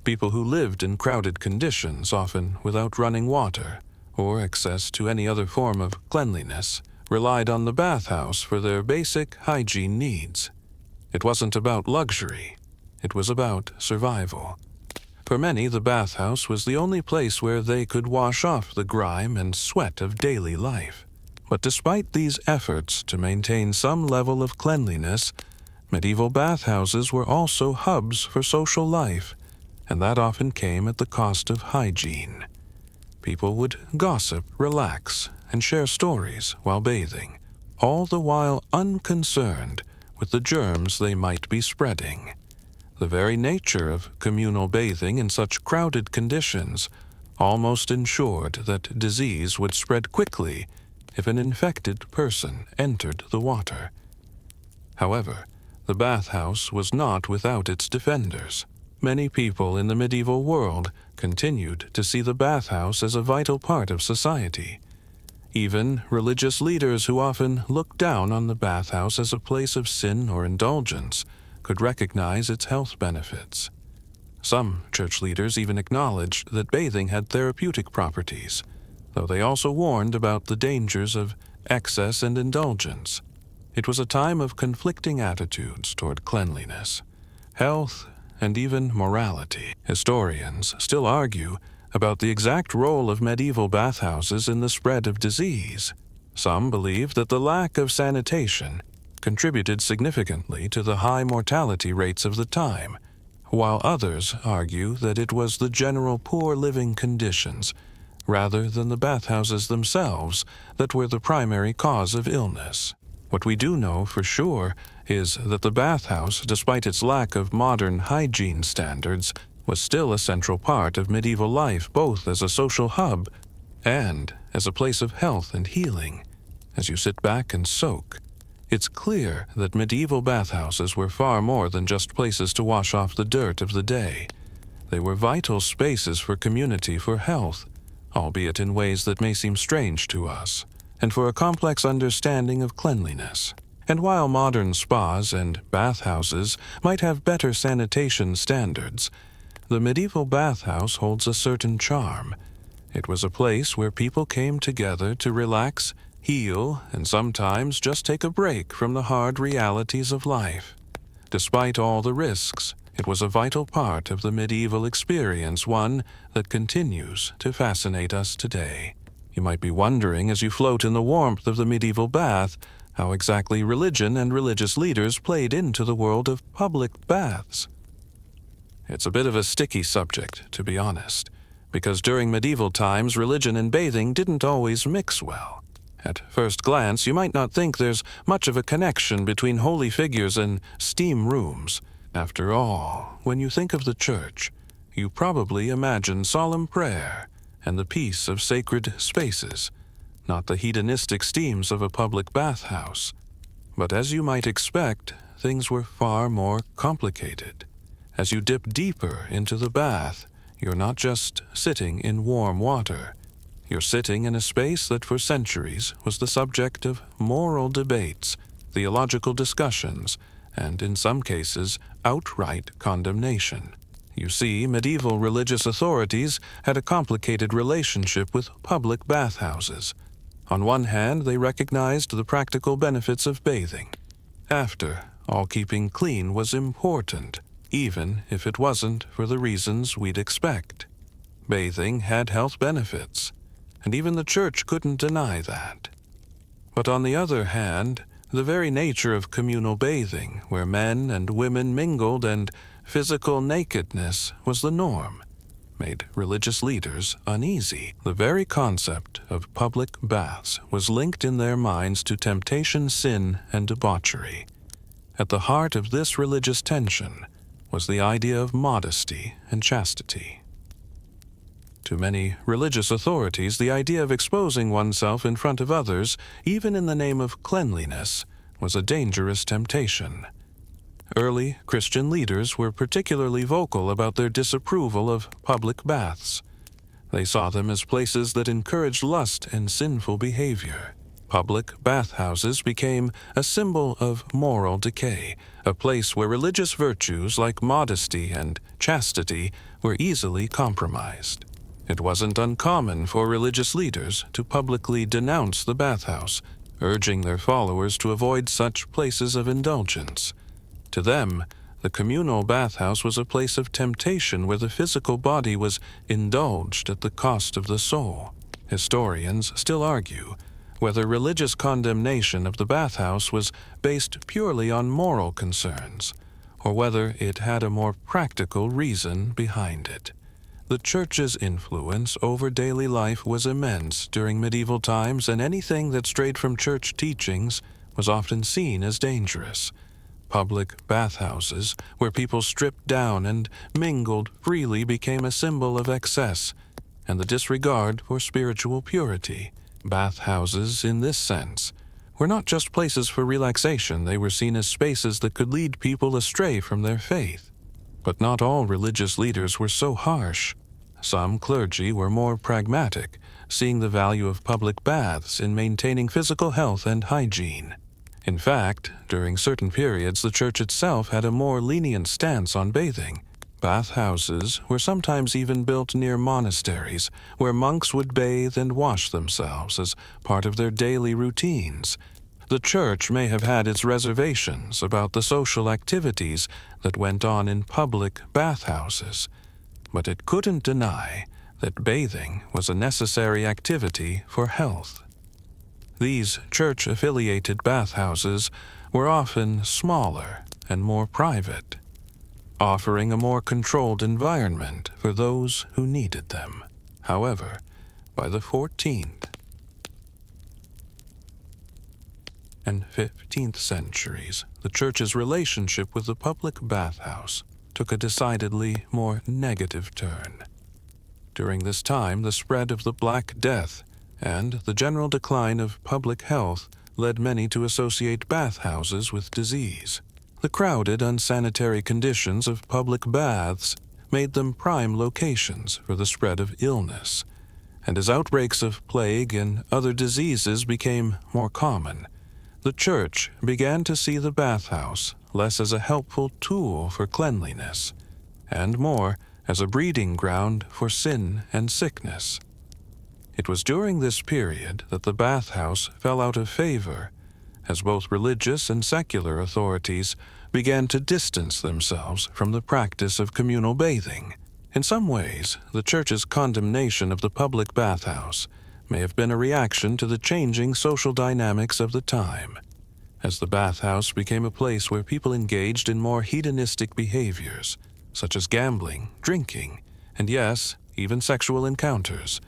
People who lived in crowded conditions, often without running water or access to any other form of cleanliness, relied on the bathhouse for their basic hygiene needs. It wasn't about luxury, it was about survival. For many, the bathhouse was the only place where they could wash off the grime and sweat of daily life. But despite these efforts to maintain some level of cleanliness, medieval bathhouses were also hubs for social life, and that often came at the cost of hygiene. People would gossip, relax, and share stories while bathing, all the while unconcerned with the germs they might be spreading. The very nature of communal bathing in such crowded conditions almost ensured that disease would spread quickly if an infected person entered the water. However, the bathhouse was not without its defenders. Many people in the medieval world continued to see the bathhouse as a vital part of society. Even religious leaders who often looked down on the bathhouse as a place of sin or indulgence could recognize its health benefits. Some church leaders even acknowledged that bathing had therapeutic properties, though they also warned about the dangers of excess and indulgence. It was a time of conflicting attitudes toward cleanliness, health, and even morality. Historians still argue about the exact role of medieval bathhouses in the spread of disease. Some believe that the lack of sanitation contributed significantly to the high mortality rates of the time, while others argue that it was the general poor living conditions, rather than the bathhouses themselves, that were the primary cause of illness. What we do know for sure is that the bathhouse, despite its lack of modern hygiene standards, was still a central part of medieval life, both as a social hub and as a place of health and healing. As you sit back and soak, it's clear that medieval bathhouses were far more than just places to wash off the dirt of the day. They were vital spaces for community, for health, albeit in ways that may seem strange to us, and for a complex understanding of cleanliness. And while modern spas and bathhouses might have better sanitation standards, the medieval bathhouse holds a certain charm. It was a place where people came together to relax, heal, and sometimes just take a break from the hard realities of life. Despite all the risks, it was a vital part of the medieval experience, one that continues to fascinate us today. You might be wondering, as you float in the warmth of the medieval bath, how exactly religion and religious leaders played into the world of public baths. It's a bit of a sticky subject, to be honest, because during medieval times, religion and bathing didn't always mix well. At first glance, you might not think there's much of a connection between holy figures and steam rooms. After all, when you think of the church, you probably imagine solemn prayer and the peace of sacred spaces, not the hedonistic steams of a public bathhouse. But as you might expect, things were far more complicated. As you dip deeper into the bath, you're not just sitting in warm water. You're sitting in a space that for centuries was the subject of moral debates, theological discussions, and in some cases, outright condemnation. You see, medieval religious authorities had a complicated relationship with public bathhouses. On one hand, they recognized the practical benefits of bathing. After all, keeping clean was important, even if it wasn't for the reasons we'd expect. Bathing had health benefits, and even the church couldn't deny that. But on the other hand, the very nature of communal bathing, where men and women mingled and physical nakedness was the norm, made religious leaders uneasy. The very concept of public baths was linked in their minds to temptation, sin, and debauchery. At the heart of this religious tension was the idea of modesty and chastity. To many religious authorities, the idea of exposing oneself in front of others, even in the name of cleanliness, was a dangerous temptation. Early Christian leaders were particularly vocal about their disapproval of public baths. They saw them as places that encouraged lust and sinful behavior. Public bathhouses became a symbol of moral decay, a place where religious virtues like modesty and chastity were easily compromised. It wasn't uncommon for religious leaders to publicly denounce the bathhouse, urging their followers to avoid such places of indulgence. To them, the communal bathhouse was a place of temptation where the physical body was indulged at the cost of the soul. Historians still argue whether religious condemnation of the bathhouse was based purely on moral concerns, or whether it had a more practical reason behind it. The church's influence over daily life was immense during medieval times, and anything that strayed from church teachings was often seen as dangerous. Public bathhouses, where people stripped down and mingled freely, became a symbol of excess and the disregard for spiritual purity. Bathhouses, in this sense, were not just places for relaxation. They were seen as spaces that could lead people astray from their faith. But not all religious leaders were so harsh. Some clergy were more pragmatic, seeing the value of public baths in maintaining physical health and hygiene. In fact, during certain periods, the church itself had a more lenient stance on bathing. Bathhouses were sometimes even built near monasteries, where monks would bathe and wash themselves as part of their daily routines. The church may have had its reservations about the social activities that went on in public bathhouses, but it couldn't deny that bathing was a necessary activity for health. These church-affiliated bathhouses were often smaller and more private, offering a more controlled environment for those who needed them. However, by the 14th and 15th centuries, the church's relationship with the public bathhouse took a decidedly more negative turn. During this time, the spread of the Black Death and the general decline of public health led many to associate bathhouses with disease. The crowded, unsanitary conditions of public baths made them prime locations for the spread of illness, and as outbreaks of plague and other diseases became more common, The church began to see the bathhouse less as a helpful tool for cleanliness, and more as a breeding ground for sin and sickness. It was during this period that the bathhouse fell out of favor, as both religious and secular authorities began to distance themselves from the practice of communal bathing. In some ways, the Church's condemnation of the public bathhouse may have been a reaction to the changing social dynamics of the time, as the bathhouse became a place where people engaged in more hedonistic behaviors, such as gambling, drinking, and yes, even sexual encounters.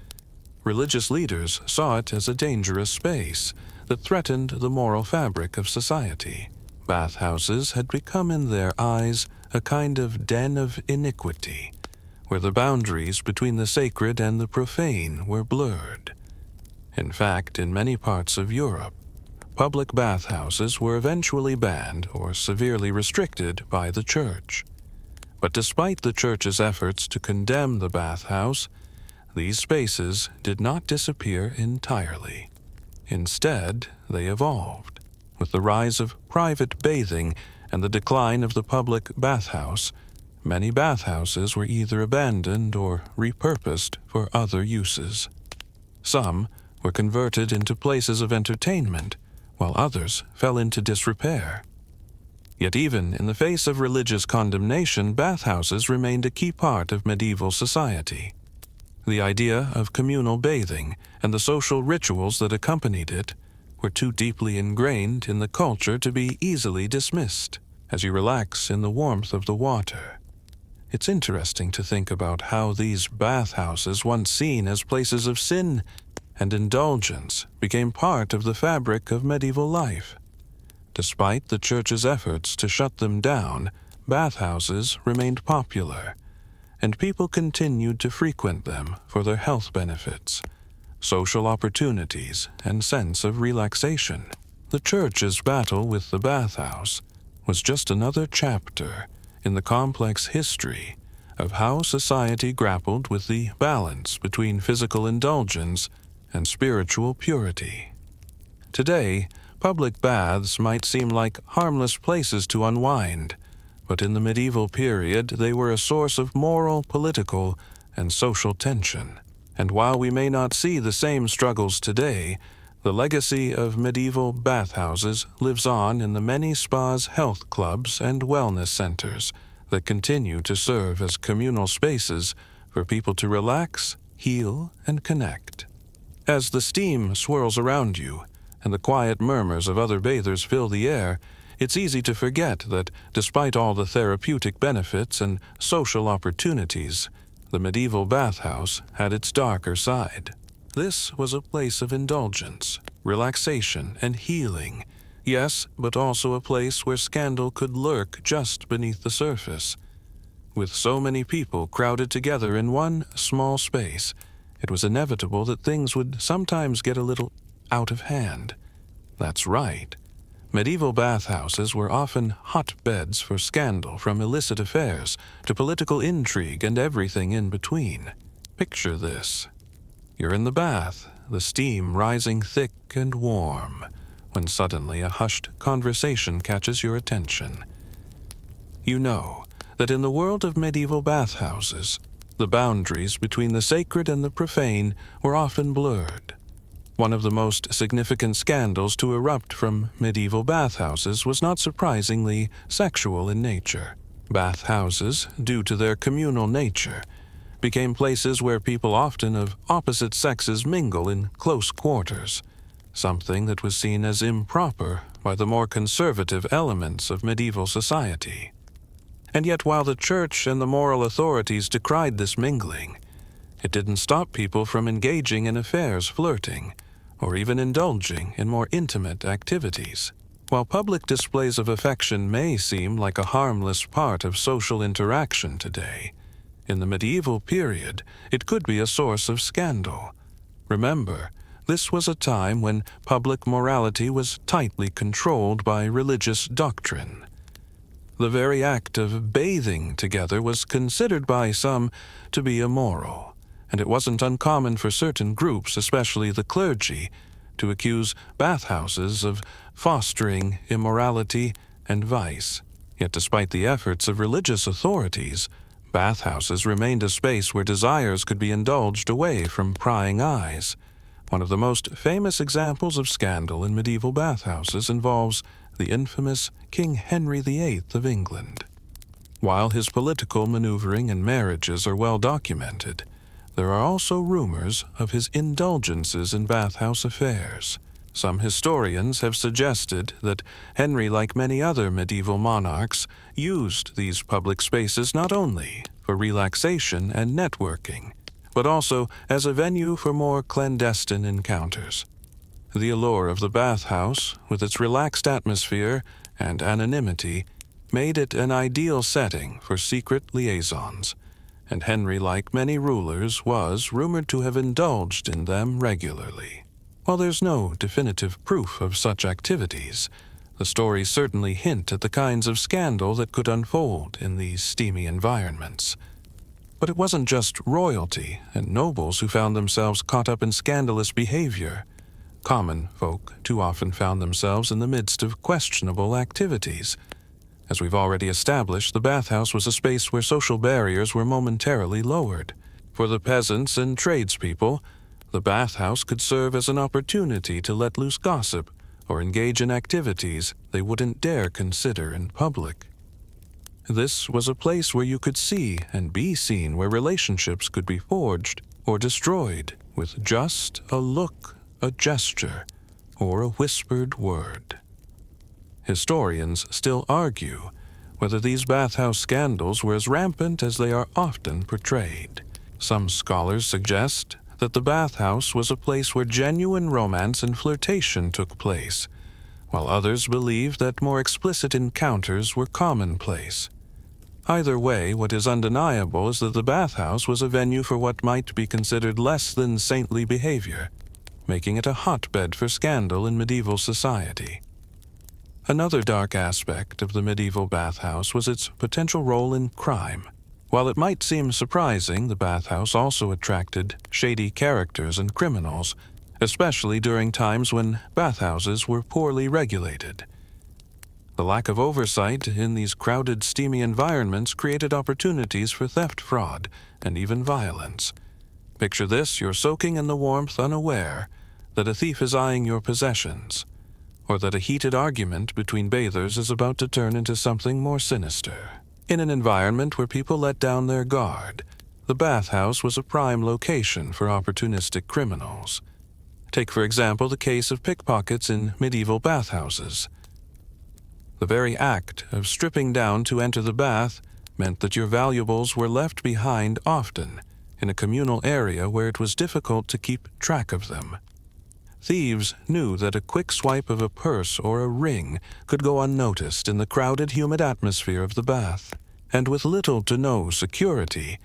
Religious leaders saw it as a dangerous space that threatened the moral fabric of society. Bathhouses had become in their eyes a kind of den of iniquity, where the boundaries between the sacred and the profane were blurred. In fact, in many parts of Europe, public bathhouses were eventually banned or severely restricted by the Church. But despite the Church's efforts to condemn the bathhouse, these spaces did not disappear entirely. Instead, they evolved. With the rise of private bathing and the decline of the public bathhouse, many bathhouses were either abandoned or repurposed for other uses. Some were converted into places of entertainment, while others fell into disrepair. Yet even in the face of religious condemnation, bathhouses remained a key part of medieval society. The idea of communal bathing and the social rituals that accompanied it were too deeply ingrained in the culture to be easily dismissed as you relax in the warmth of the water. It's interesting to think about how these bathhouses, once seen as places of sin and indulgence, became part of the fabric of medieval life. Despite the Church's efforts to shut them down, bathhouses remained popular, and people continued to frequent them for their health benefits, social opportunities, and sense of relaxation. The Church's battle with the bathhouse was just another chapter in the complex history of how society grappled with the balance between physical indulgence and spiritual purity. Today, public baths might seem like harmless places to unwind, but in the medieval period they were a source of moral, political, and social tension. And while we may not see the same struggles today, the legacy of medieval bathhouses lives on in the many spas, health clubs, and wellness centers that continue to serve as communal spaces for people to relax, heal, and connect. As the steam swirls around you and the quiet murmurs of other bathers fill the air, it's easy to forget that despite all the therapeutic benefits and social opportunities, the medieval bathhouse had its darker side. This was a place of indulgence, relaxation, and healing, yes, but also a place where scandal could lurk just beneath the surface. With so many people crowded together in one small space, it was inevitable that things would sometimes get a little out of hand. That's right. Medieval bathhouses were often hotbeds for scandal, from illicit affairs to political intrigue and everything in between. Picture this. You're in the bath, the steam rising thick and warm, when suddenly a hushed conversation catches your attention. You know that in the world of medieval bathhouses, the boundaries between the sacred and the profane were often blurred. One of the most significant scandals to erupt from medieval bathhouses was not surprisingly sexual in nature. Bathhouses, due to their communal nature, became places where people often of opposite sexes mingle in close quarters, something that was seen as improper by the more conservative elements of medieval society. And yet, while the Church and the moral authorities decried this mingling, it didn't stop people from engaging in affairs, flirting, or even indulging in more intimate activities. While public displays of affection may seem like a harmless part of social interaction today, in the medieval period, it could be a source of scandal. Remember, this was a time when public morality was tightly controlled by religious doctrine. The very act of bathing together was considered by some to be immoral, and it wasn't uncommon for certain groups, especially the clergy, to accuse bathhouses of fostering immorality and vice. Yet despite the efforts of religious authorities, bathhouses remained a space where desires could be indulged away from prying eyes. One of the most famous examples of scandal in medieval bathhouses involves the infamous King Henry VIII of England. While his political maneuvering and marriages are well documented, there are also rumors of his indulgences in bathhouse affairs. Some historians have suggested that Henry, like many other medieval monarchs, used these public spaces not only for relaxation and networking, but also as a venue for more clandestine encounters. The allure of the bathhouse, with its relaxed atmosphere and anonymity, made it an ideal setting for secret liaisons, and Henry, like many rulers, was rumored to have indulged in them regularly. While there's no definitive proof of such activities, the stories certainly hint at the kinds of scandal that could unfold in these steamy environments. But it wasn't just royalty and nobles who found themselves caught up in scandalous behavior. Common folk too often found themselves in the midst of questionable activities. As we've already established, the bathhouse was a space where social barriers were momentarily lowered. For the peasants and tradespeople, the bathhouse could serve as an opportunity to let loose gossip or engage in activities they wouldn't dare consider in public. This was a place where you could see and be seen, where relationships could be forged or destroyed with just a look, a gesture, or a whispered word. Historians still argue whether these bathhouse scandals were as rampant as they are often portrayed. Some scholars suggest that the bathhouse was a place where genuine romance and flirtation took place, while others believe that more explicit encounters were commonplace. Either way, what is undeniable is that the bathhouse was a venue for what might be considered less than saintly behavior, making it a hotbed for scandal in medieval society. Another dark aspect of the medieval bathhouse was its potential role in crime. While it might seem surprising, the bathhouse also attracted shady characters and criminals, especially during times when bathhouses were poorly regulated. The lack of oversight in these crowded, steamy environments created opportunities for theft, fraud, and even violence. Picture this: you're soaking in the warmth, unaware that a thief is eyeing your possessions, or that a heated argument between bathers is about to turn into something more sinister. In an environment where people let down their guard, the bathhouse was a prime location for opportunistic criminals. Take, for example, the case of pickpockets in medieval bathhouses. The very act of stripping down to enter the bath meant that your valuables were left behind, often in a communal area where it was difficult to keep track of them. Thieves knew that a quick swipe of a purse or a ring could go unnoticed in the crowded, humid atmosphere of the bath, and with little to no security,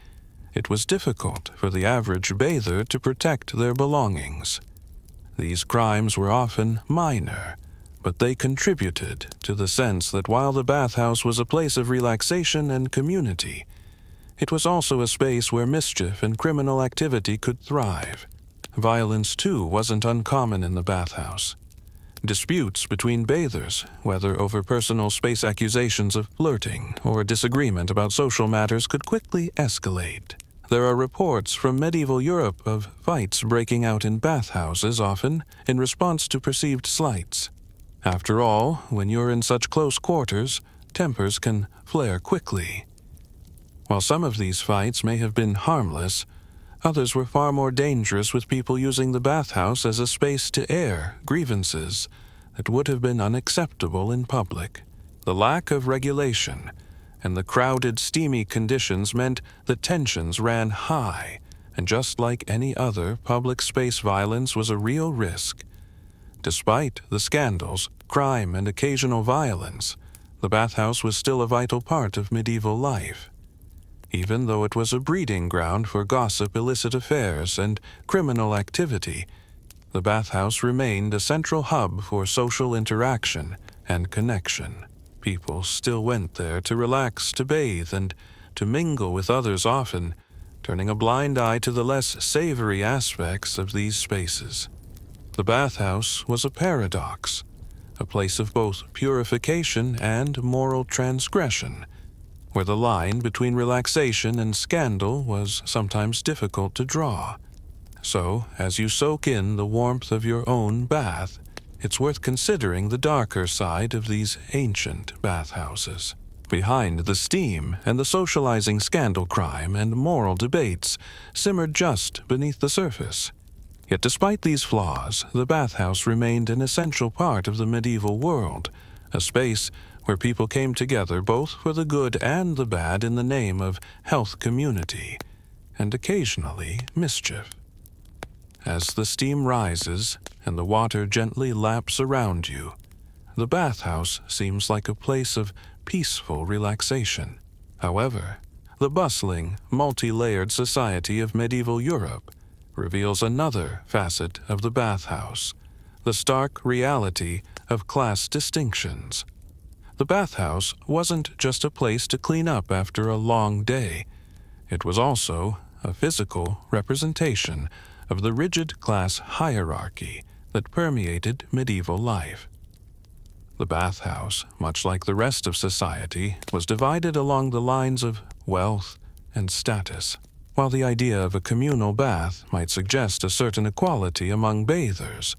it was difficult for the average bather to protect their belongings. These crimes were often minor, but they contributed to the sense that while the bathhouse was a place of relaxation and community, it was also a space where mischief and criminal activity could thrive. Violence, too, wasn't uncommon in the bathhouse. Disputes between bathers, whether over personal space accusations of flirting or a disagreement about social matters, could quickly escalate. There are reports from medieval Europe of fights breaking out in bathhouses, often in response to perceived slights. After all, when you're in such close quarters, tempers can flare quickly. While some of these fights may have been harmless, others were far more dangerous, with people using the bathhouse as a space to air grievances that would have been unacceptable in public. The lack of regulation and the crowded, steamy conditions meant that tensions ran high, and just like any other public space, violence was a real risk. Despite the scandals, crime, and occasional violence, the bathhouse was still a vital part of medieval life. Even though it was a breeding ground for gossip, illicit affairs, and criminal activity, the bathhouse remained a central hub for social interaction and connection. People still went there to relax, to bathe, and to mingle with others, often turning a blind eye to the less savory aspects of these spaces. The bathhouse was a paradox, a place of both purification and moral transgression, where the line between relaxation and scandal was sometimes difficult to draw. So, as you soak in the warmth of your own bath, it's worth considering the darker side of these ancient bathhouses. Behind the steam and the socializing scandal crime and moral debates simmered just beneath the surface. Yet despite these flaws, the bathhouse remained an essential part of the medieval world, a space where people came together both for the good and the bad in the name of health community, and occasionally mischief. As the steam rises and the water gently laps around you, the bathhouse seems like a place of peaceful relaxation. However, the bustling, multi-layered society of medieval Europe reveals another facet of the bathhouse, the stark reality of class distinctions. The bathhouse wasn't just a place to clean up after a long day. It was also a physical representation of the rigid class hierarchy that permeated medieval life. The bathhouse, much like the rest of society, was divided along the lines of wealth and status. While the idea of a communal bath might suggest a certain equality among bathers,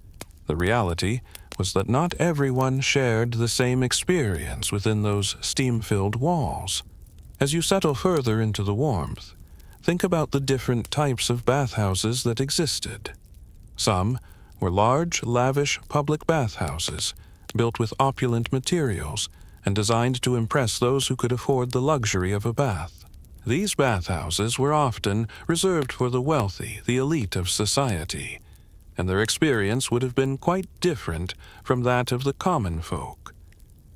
the reality was that not everyone shared the same experience within those steam-filled walls. As you settle further into the warmth, think about the different types of bathhouses that existed. Some were large, lavish public bathhouses, built with opulent materials and designed to impress those who could afford the luxury of a bath. These bathhouses were often reserved for the wealthy, the elite of society, and their experience would have been quite different from that of the common folk.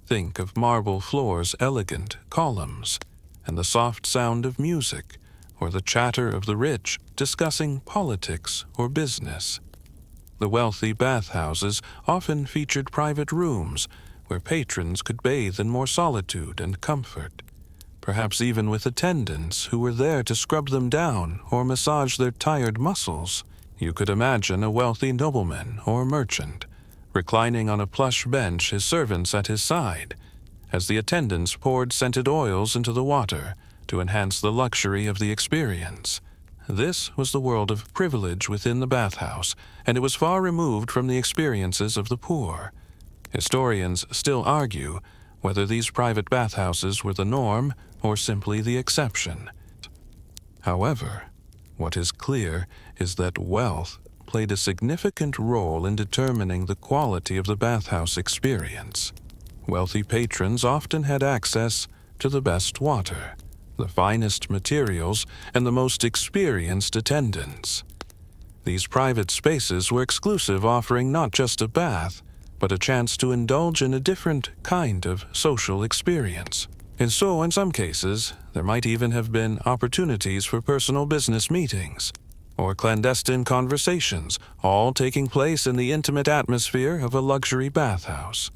Think of marble floors, elegant columns, and the soft sound of music, or the chatter of the rich discussing politics or business. The wealthy bathhouses often featured private rooms where patrons could bathe in more solitude and comfort, perhaps even with attendants who were there to scrub them down or massage their tired muscles. You could imagine a wealthy nobleman or merchant reclining on a plush bench, his servants at his side, as the attendants poured scented oils into the water to enhance the luxury of the experience. This was the world of privilege within the bathhouse, and it was far removed from the experiences of the poor. Historians still argue whether these private bathhouses were the norm or simply the exception. However, what is clear is that wealth played a significant role in determining the quality of the bathhouse experience. Wealthy patrons often had access to the best water, the finest materials, and the most experienced attendants. These private spaces were exclusive, offering not just a bath, but a chance to indulge in a different kind of social experience. And so, in some cases, there might even have been opportunities for personal business meetings or clandestine conversations, all taking place in the intimate atmosphere of a luxury bathhouse.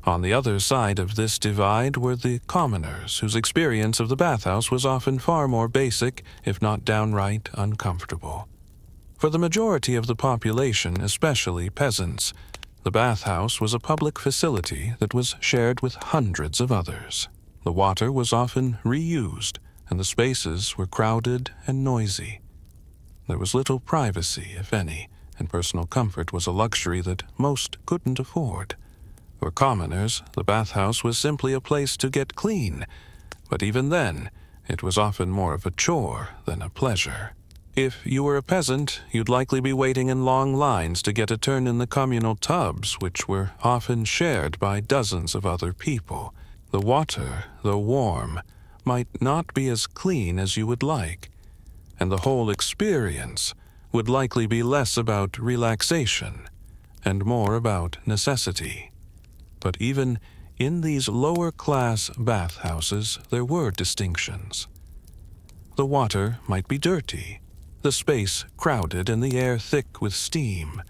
On the other side of this divide were the commoners, whose experience of the bathhouse was often far more basic, if not downright uncomfortable. For the majority of the population, especially peasants, the bathhouse was a public facility that was shared with hundreds of others. The water was often reused, and the spaces were crowded and noisy. There was little privacy, if any, and personal comfort was a luxury that most couldn't afford. For commoners, the bathhouse was simply a place to get clean, but even then, it was often more of a chore than a pleasure. If you were a peasant, you'd likely be waiting in long lines to get a turn in the communal tubs, which were often shared by dozens of other people. The water, though warm, might not be as clean as you would like, and the whole experience would likely be less about relaxation and more about necessity. But even in these lower-class bathhouses, there were distinctions. The water might be dirty, the space crowded and the air thick with steam,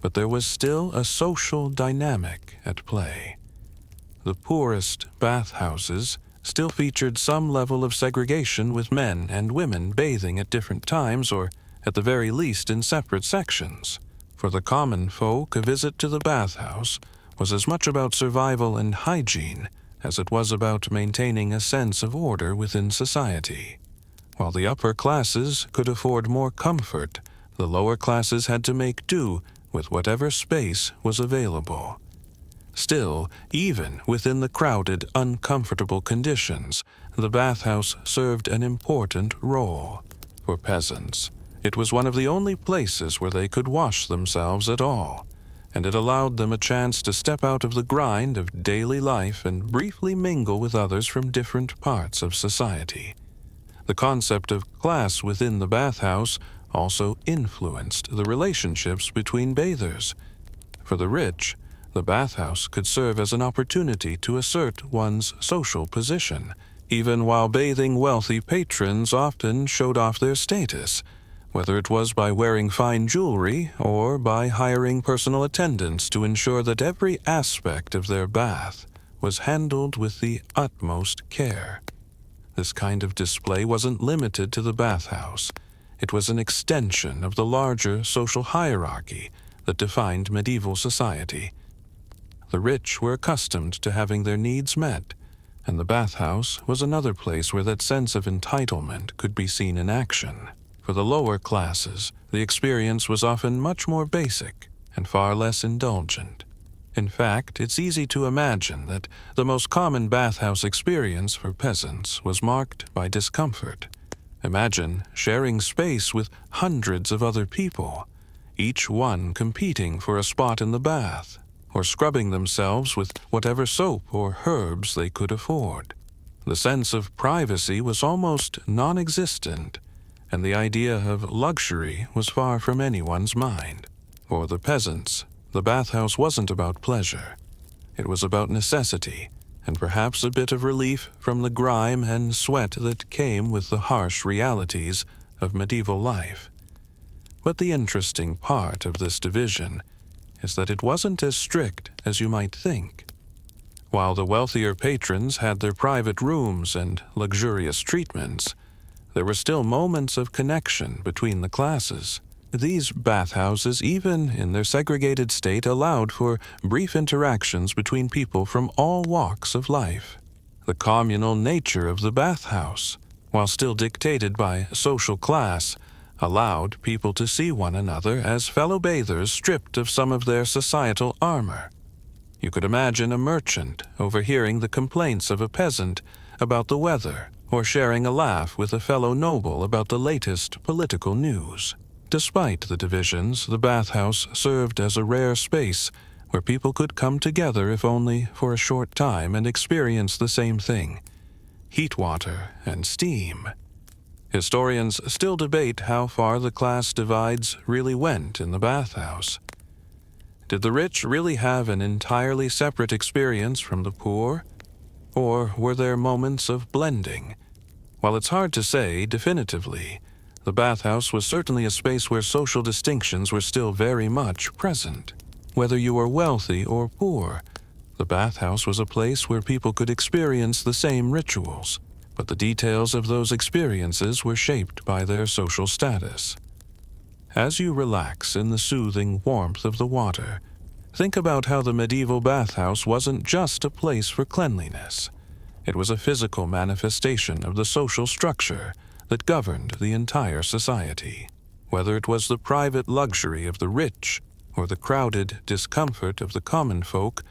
but there was still a social dynamic at play. The poorest bathhouses still featured some level of segregation, with men and women bathing at different times or, at the very least, in separate sections. For the common folk, a visit to the bathhouse was as much about survival and hygiene as it was about maintaining a sense of order within society. While the upper classes could afford more comfort, the lower classes had to make do with whatever space was available. Still, even within the crowded, uncomfortable conditions, the bathhouse served an important role. For peasants, it was one of the only places where they could wash themselves at all, and it allowed them a chance to step out of the grind of daily life and briefly mingle with others from different parts of society. The concept of class within the bathhouse also influenced the relationships between bathers. For the rich, the bathhouse could serve as an opportunity to assert one's social position, even while bathing wealthy patrons often showed off their status, whether it was by wearing fine jewelry or by hiring personal attendants to ensure that every aspect of their bath was handled with the utmost care. This kind of display wasn't limited to the bathhouse. It was an extension of the larger social hierarchy that defined medieval society. The rich were accustomed to having their needs met, and the bathhouse was another place where that sense of entitlement could be seen in action. For the lower classes, the experience was often much more basic and far less indulgent. In fact, it's easy to imagine that the most common bathhouse experience for peasants was marked by discomfort. Imagine sharing space with hundreds of other people, each one competing for a spot in the bath, or scrubbing themselves with whatever soap or herbs they could afford. The sense of privacy was almost non-existent, and the idea of luxury was far from anyone's mind. For the peasants, the bathhouse wasn't about pleasure. It was about necessity, and perhaps a bit of relief from the grime and sweat that came with the harsh realities of medieval life. But the interesting part of this division is that it wasn't as strict as you might think. While the wealthier patrons had their private rooms and luxurious treatments, there were still moments of connection between the classes. These bathhouses, even in their segregated state, allowed for brief interactions between people from all walks of life. The communal nature of the bathhouse, while still dictated by social class, allowed people to see one another as fellow bathers stripped of some of their societal armor. You could imagine a merchant overhearing the complaints of a peasant about the weather, or sharing a laugh with a fellow noble about the latest political news. Despite the divisions, the bathhouse served as a rare space where people could come together, if only for a short time, and experience the same thing: heat water and steam. Historians still debate how far the class divides really went in the bathhouse. Did the rich really have an entirely separate experience from the poor? Or were there moments of blending? While it's hard to say definitively, the bathhouse was certainly a space where social distinctions were still very much present. Whether you were wealthy or poor, the bathhouse was a place where people could experience the same rituals, but the details of those experiences were shaped by their social status. As you relax in the soothing warmth of the water, think about how the medieval bathhouse wasn't just a place for cleanliness. It was a physical manifestation of the social structure that governed the entire society. Whether it was the private luxury of the rich or the crowded discomfort of the common folk,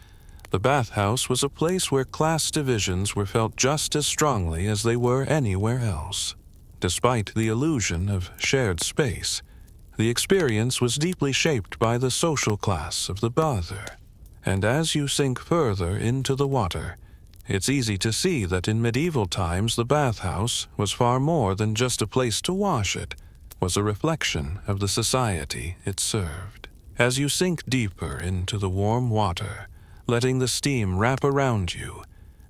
the bathhouse was a place where class divisions were felt just as strongly as they were anywhere else. Despite the illusion of shared space, the experience was deeply shaped by the social class of the bather. And as you sink further into the water, it's easy to see that in medieval times the bathhouse was far more than just a place to wash. It was a reflection of the society it served. As you sink deeper into the warm water, letting the steam wrap around you,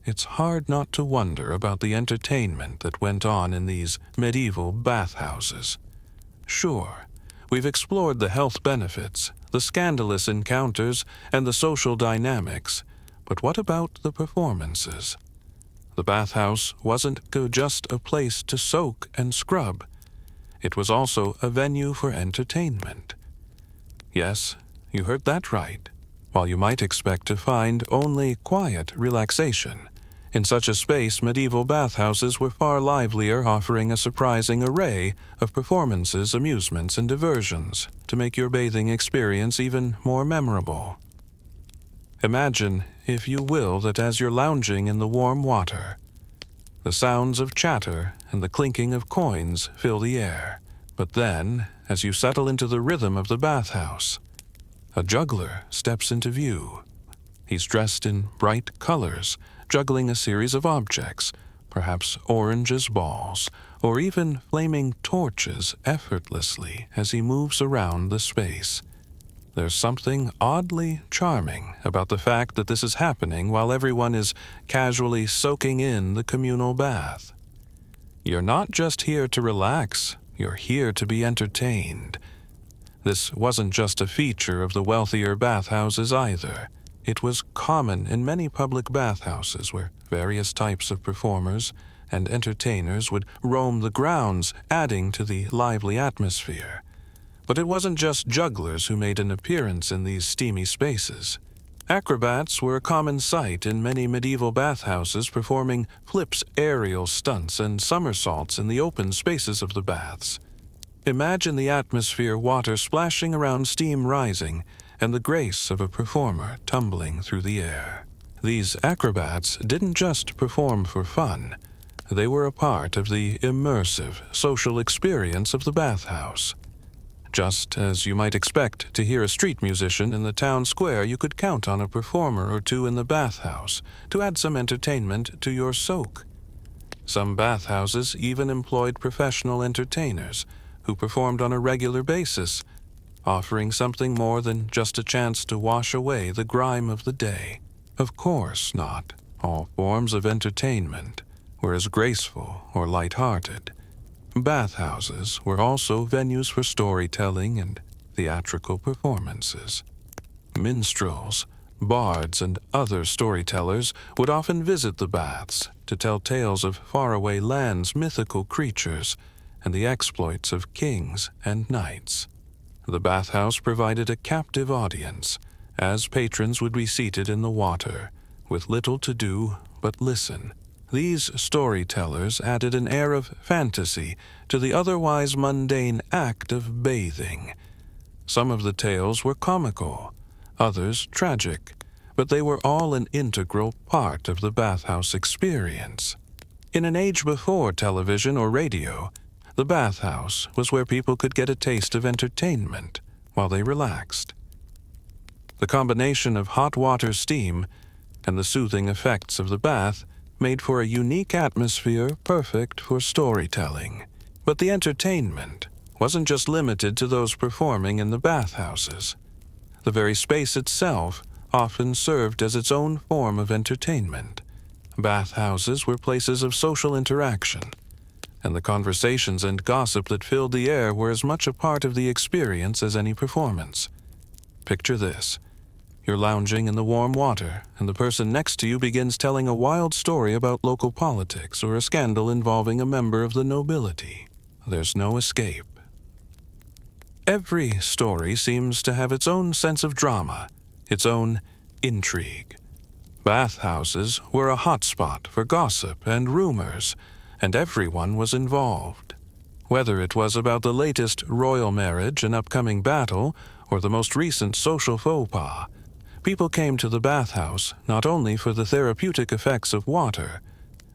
it's hard not to wonder about the entertainment that went on in these medieval bathhouses. Sure, we've explored the health benefits, the scandalous encounters, and the social dynamics, but what about the performances? The bathhouse wasn't just a place to soak and scrub. It was also a venue for entertainment. Yes, you heard that right. While you might expect to find only quiet relaxation, in such a space medieval bathhouses were far livelier, offering a surprising array of performances, amusements, and diversions to make your bathing experience even more memorable. Imagine, if you will, that as you're lounging in the warm water, the sounds of chatter and the clinking of coins fill the air. But then, as you settle into the rhythm of the bathhouse, a juggler steps into view. He's dressed in bright colors, juggling a series of objects, perhaps orange as balls, or even flaming torches effortlessly as he moves around the space. There's something oddly charming about the fact that this is happening while everyone is casually soaking in the communal bath. You're not just here to relax, you're here to be entertained. This wasn't just a feature of the wealthier bathhouses either. It was common in many public bathhouses where various types of performers and entertainers would roam the grounds, adding to the lively atmosphere. But it wasn't just jugglers who made an appearance in these steamy spaces. Acrobats were a common sight in many medieval bathhouses, performing flips, aerial stunts, and somersaults in the open spaces of the baths. Imagine the atmosphere, water splashing around, steam rising, and the grace of a performer tumbling through the air. These acrobats didn't just perform for fun. They were a part of the immersive social experience of the bathhouse. Just as you might expect to hear a street musician in the town square, you could count on a performer or two in the bathhouse to add some entertainment to your soak. Some bathhouses even employed professional entertainers who performed on a regular basis, offering something more than just a chance to wash away the grime of the day. Of course not all forms of entertainment were as graceful or light-hearted. Bathhouses were also venues for storytelling and theatrical performances. Minstrels, bards, and other storytellers would often visit the baths to tell tales of faraway lands, mythical creatures, and the exploits of kings and knights. The bathhouse provided a captive audience, as patrons would be seated in the water, with little to do but listen. These storytellers added an air of fantasy to the otherwise mundane act of bathing. Some of the tales were comical, others tragic, but they were all an integral part of the bathhouse experience. In an age before television or radio, the bathhouse was where people could get a taste of entertainment while they relaxed. The combination of hot water steam and the soothing effects of the bath made for a unique atmosphere perfect for storytelling. But the entertainment wasn't just limited to those performing in the bathhouses. The very space itself often served as its own form of entertainment. Bathhouses were places of social interaction, and the conversations and gossip that filled the air were as much a part of the experience as any performance. Picture this. You're lounging in the warm water, and the person next to you begins telling a wild story about local politics or a scandal involving a member of the nobility. There's no escape. Every story seems to have its own sense of drama, its own intrigue. Bathhouses were a hotspot for gossip and rumors, and everyone was involved. Whether it was about the latest royal marriage, an upcoming battle, or the most recent social faux pas, people came to the bathhouse not only for the therapeutic effects of water,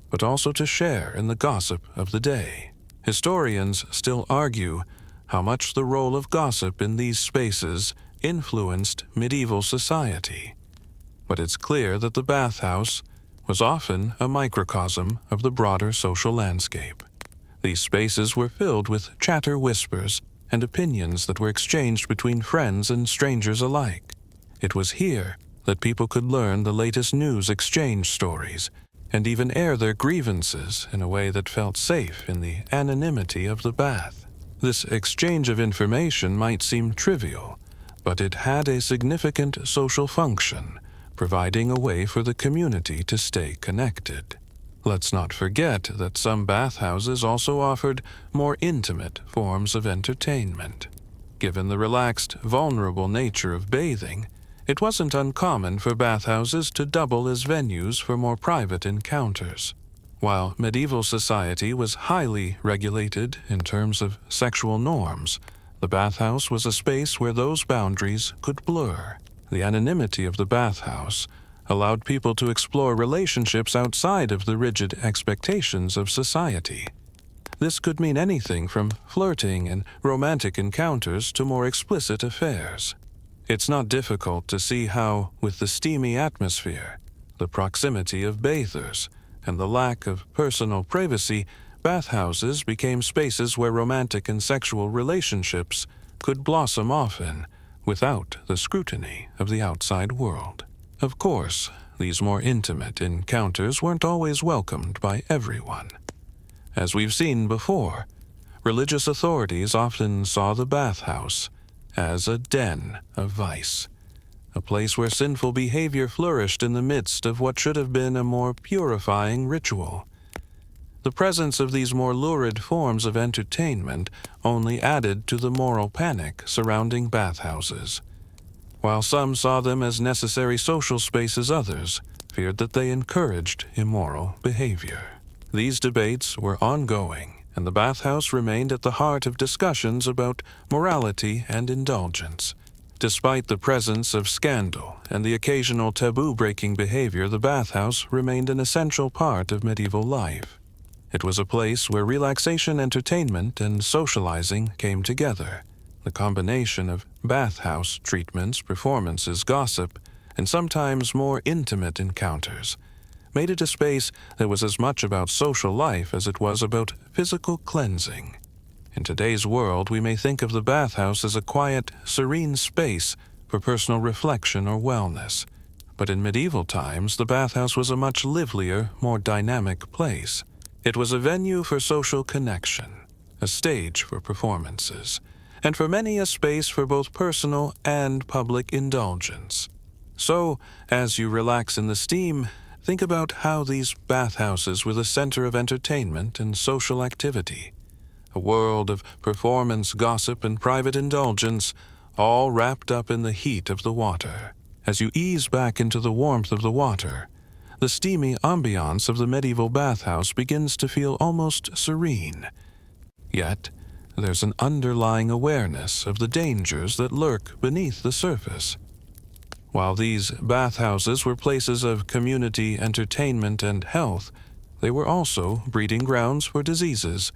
but also to share in the gossip of the day. Historians still argue how much the role of gossip in these spaces influenced medieval society. But it's clear that the bathhouse was often a microcosm of the broader social landscape. These spaces were filled with chatter, whispers, and opinions that were exchanged between friends and strangers alike. It was here that people could learn the latest news, exchange stories, and even air their grievances in a way that felt safe in the anonymity of the bath. This exchange of information might seem trivial, but it had a significant social function, providing a way for the community to stay connected. Let's not forget that some bathhouses also offered more intimate forms of entertainment. Given the relaxed, vulnerable nature of bathing, It wasn't uncommon for bathhouses to double as venues for more private encounters. While medieval society was highly regulated in terms of sexual norms, the bathhouse was a space where those boundaries could blur. The anonymity of the bathhouse allowed people to explore relationships outside of the rigid expectations of society. This could mean anything from flirting and romantic encounters to more explicit affairs. It's not difficult to see how, with the steamy atmosphere, the proximity of bathers, and the lack of personal privacy, bathhouses became spaces where romantic and sexual relationships could blossom often without the scrutiny of the outside world. Of course, these more intimate encounters weren't always welcomed by everyone. As we've seen before, religious authorities often saw the bathhouse as a den of vice, a place where sinful behavior flourished in the midst of what should have been a more purifying ritual. The presence of these more lurid forms of entertainment only added to the moral panic surrounding bathhouses. While some saw them as necessary social spaces, others feared that they encouraged immoral behavior. These debates were ongoing, and the bathhouse remained at the heart of discussions about morality and indulgence. Despite the presence of scandal and the occasional taboo-breaking behavior, the bathhouse remained an essential part of medieval life. It was a place where relaxation, entertainment, and socializing came together. The combination of bathhouse treatments, performances, gossip, and sometimes more intimate encounters made it a space that was as much about social life as it was about physical cleansing. In today's world, we may think of the bathhouse as a quiet, serene space for personal reflection or wellness. But in medieval times, the bathhouse was a much livelier, more dynamic place. It was a venue for social connection, a stage for performances, and for many a space for both personal and public indulgence. So, as you relax in the steam, think about how these bathhouses were the center of entertainment and social activity. A world of performance, gossip, and private indulgence, all wrapped up in the heat of the water. As you ease back into the warmth of the water, the steamy ambiance of the medieval bathhouse begins to feel almost serene. Yet, there's an underlying awareness of the dangers that lurk beneath the surface. While these bathhouses were places of community, entertainment, and health, they were also breeding grounds for diseases,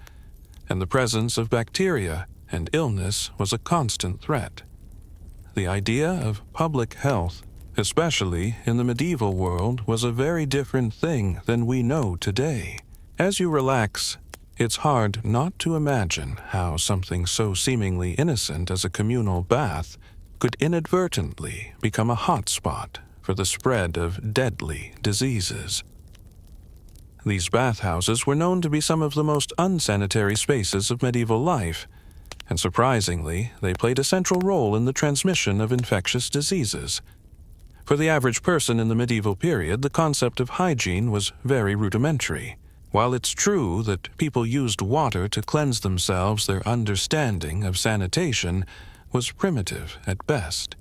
and the presence of bacteria and illness was a constant threat. The idea of public health, especially in the medieval world, was a very different thing than we know today. As you relax, it's hard not to imagine how something so seemingly innocent as a communal bath could inadvertently become a hotspot for the spread of deadly diseases. These bathhouses were known to be some of the most unsanitary spaces of medieval life, and surprisingly, they played a central role in the transmission of infectious diseases. For the average person in the medieval period, the concept of hygiene was very rudimentary. While it's true that people used water to cleanse themselves, their understanding of sanitation was primitive at best.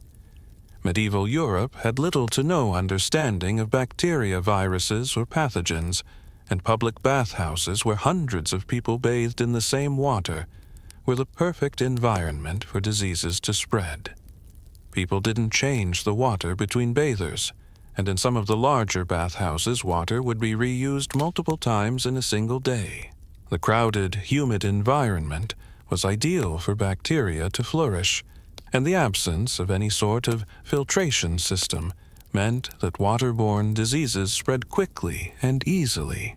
Medieval Europe had little to no understanding of bacteria, viruses, or pathogens, and public bathhouses where hundreds of people bathed in the same water were the perfect environment for diseases to spread. People didn't change the water between bathers, and in some of the larger bathhouses, water would be reused multiple times in a single day. The crowded, humid environment was ideal for bacteria to flourish, and the absence of any sort of filtration system meant that waterborne diseases spread quickly and easily.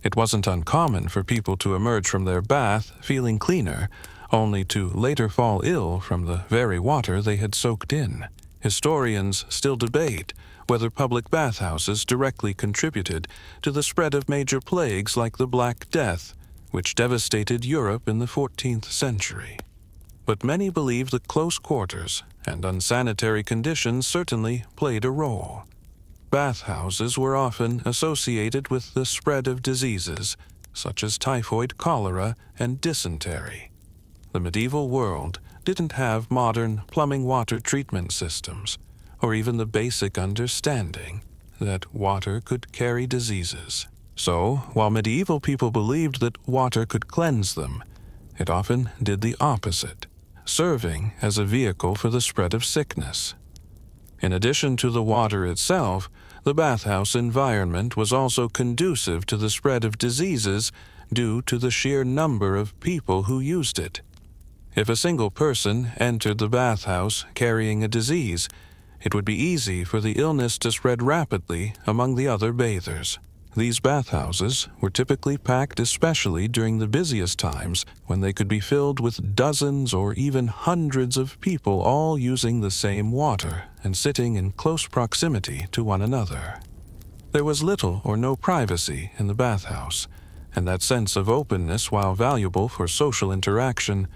It wasn't uncommon for people to emerge from their bath feeling cleaner, only to later fall ill from the very water they had soaked in. Historians still debate whether public bathhouses directly contributed to the spread of major plagues like the Black Death, which devastated Europe in the 14th century. But many believe that close quarters and unsanitary conditions certainly played a role. Bathhouses were often associated with the spread of diseases such as typhoid, cholera, and dysentery. The medieval world didn't have modern plumbing water treatment systems or even the basic understanding that water could carry diseases. So, while medieval people believed that water could cleanse them, it often did the opposite, serving as a vehicle for the spread of sickness. In addition to the water itself, the bathhouse environment was also conducive to the spread of diseases due to the sheer number of people who used it. If a single person entered the bathhouse carrying a disease, it would be easy for the illness to spread rapidly among the other bathers. These bathhouses were typically packed especially during the busiest times, when they could be filled with dozens or even hundreds of people all using the same water and sitting in close proximity to one another. There was little or no privacy in the bathhouse, and that sense of openness, while valuable for social interaction,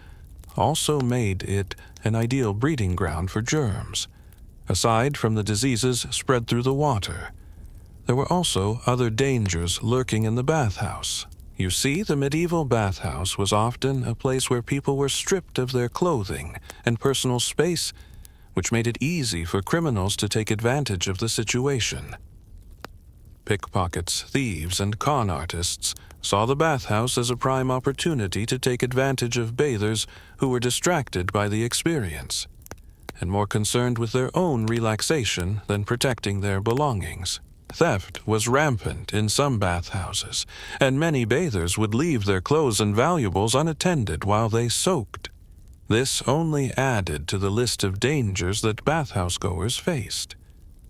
also made it an ideal breeding ground for germs. Aside from the diseases spread through the water, there were also other dangers lurking in the bathhouse. You see, the medieval bathhouse was often a place where people were stripped of their clothing and personal space, which made it easy for criminals to take advantage of the situation. Pickpockets, thieves, and con artists saw the bathhouse as a prime opportunity to take advantage of bathers who were distracted by the experience, and more concerned with their own relaxation than protecting their belongings. Theft was rampant in some bathhouses, and many bathers would leave their clothes and valuables unattended while they soaked. This only added to the list of dangers that bathhouse goers faced.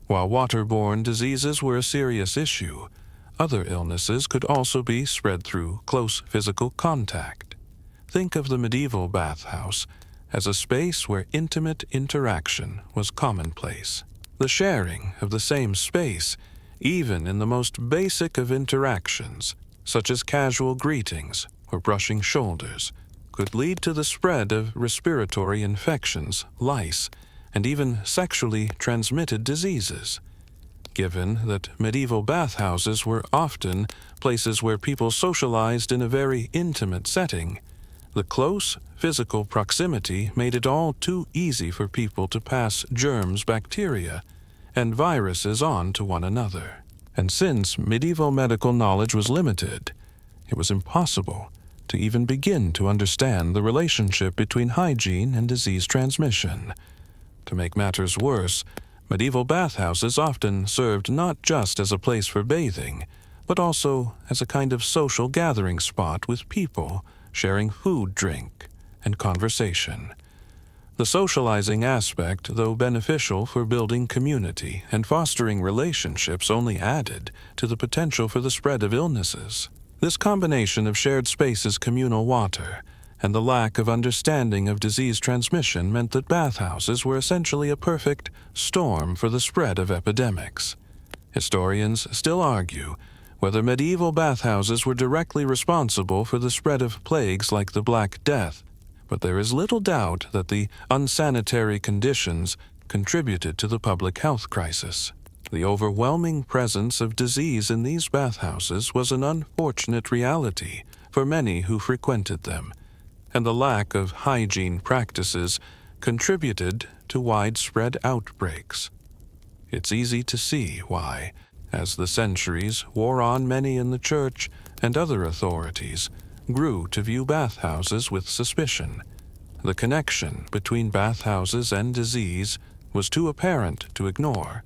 While waterborne diseases were a serious issue, other illnesses could also be spread through close physical contact. Think of the medieval bathhouse as a space where intimate interaction was commonplace. The sharing of the same space, even in the most basic of interactions, such as casual greetings or brushing shoulders, could lead to the spread of respiratory infections, lice, and even sexually transmitted diseases. Given that medieval bathhouses were often places where people socialized in a very intimate setting, the close physical proximity made it all too easy for people to pass germs, bacteria, and viruses on to one another. And since medieval medical knowledge was limited, it was impossible to even begin to understand the relationship between hygiene and disease transmission. To make matters worse, medieval bathhouses often served not just as a place for bathing, but also as a kind of social gathering spot with people sharing food, drink, and conversation. The socializing aspect, though beneficial for building community and fostering relationships, only added to the potential for the spread of illnesses. This combination of shared spaces, communal water, and the lack of understanding of disease transmission meant that bathhouses were essentially a perfect storm for the spread of epidemics. Historians still argue whether medieval bathhouses were directly responsible for the spread of plagues like the Black Death, but there is little doubt that the unsanitary conditions contributed to the public health crisis. The overwhelming presence of disease in these bathhouses was an unfortunate reality for many who frequented them, and the lack of hygiene practices contributed to widespread outbreaks. It's easy to see why, as the centuries wore on, many in the church and other authorities grew to view bathhouses with suspicion. The connection between bathhouses and disease was too apparent to ignore,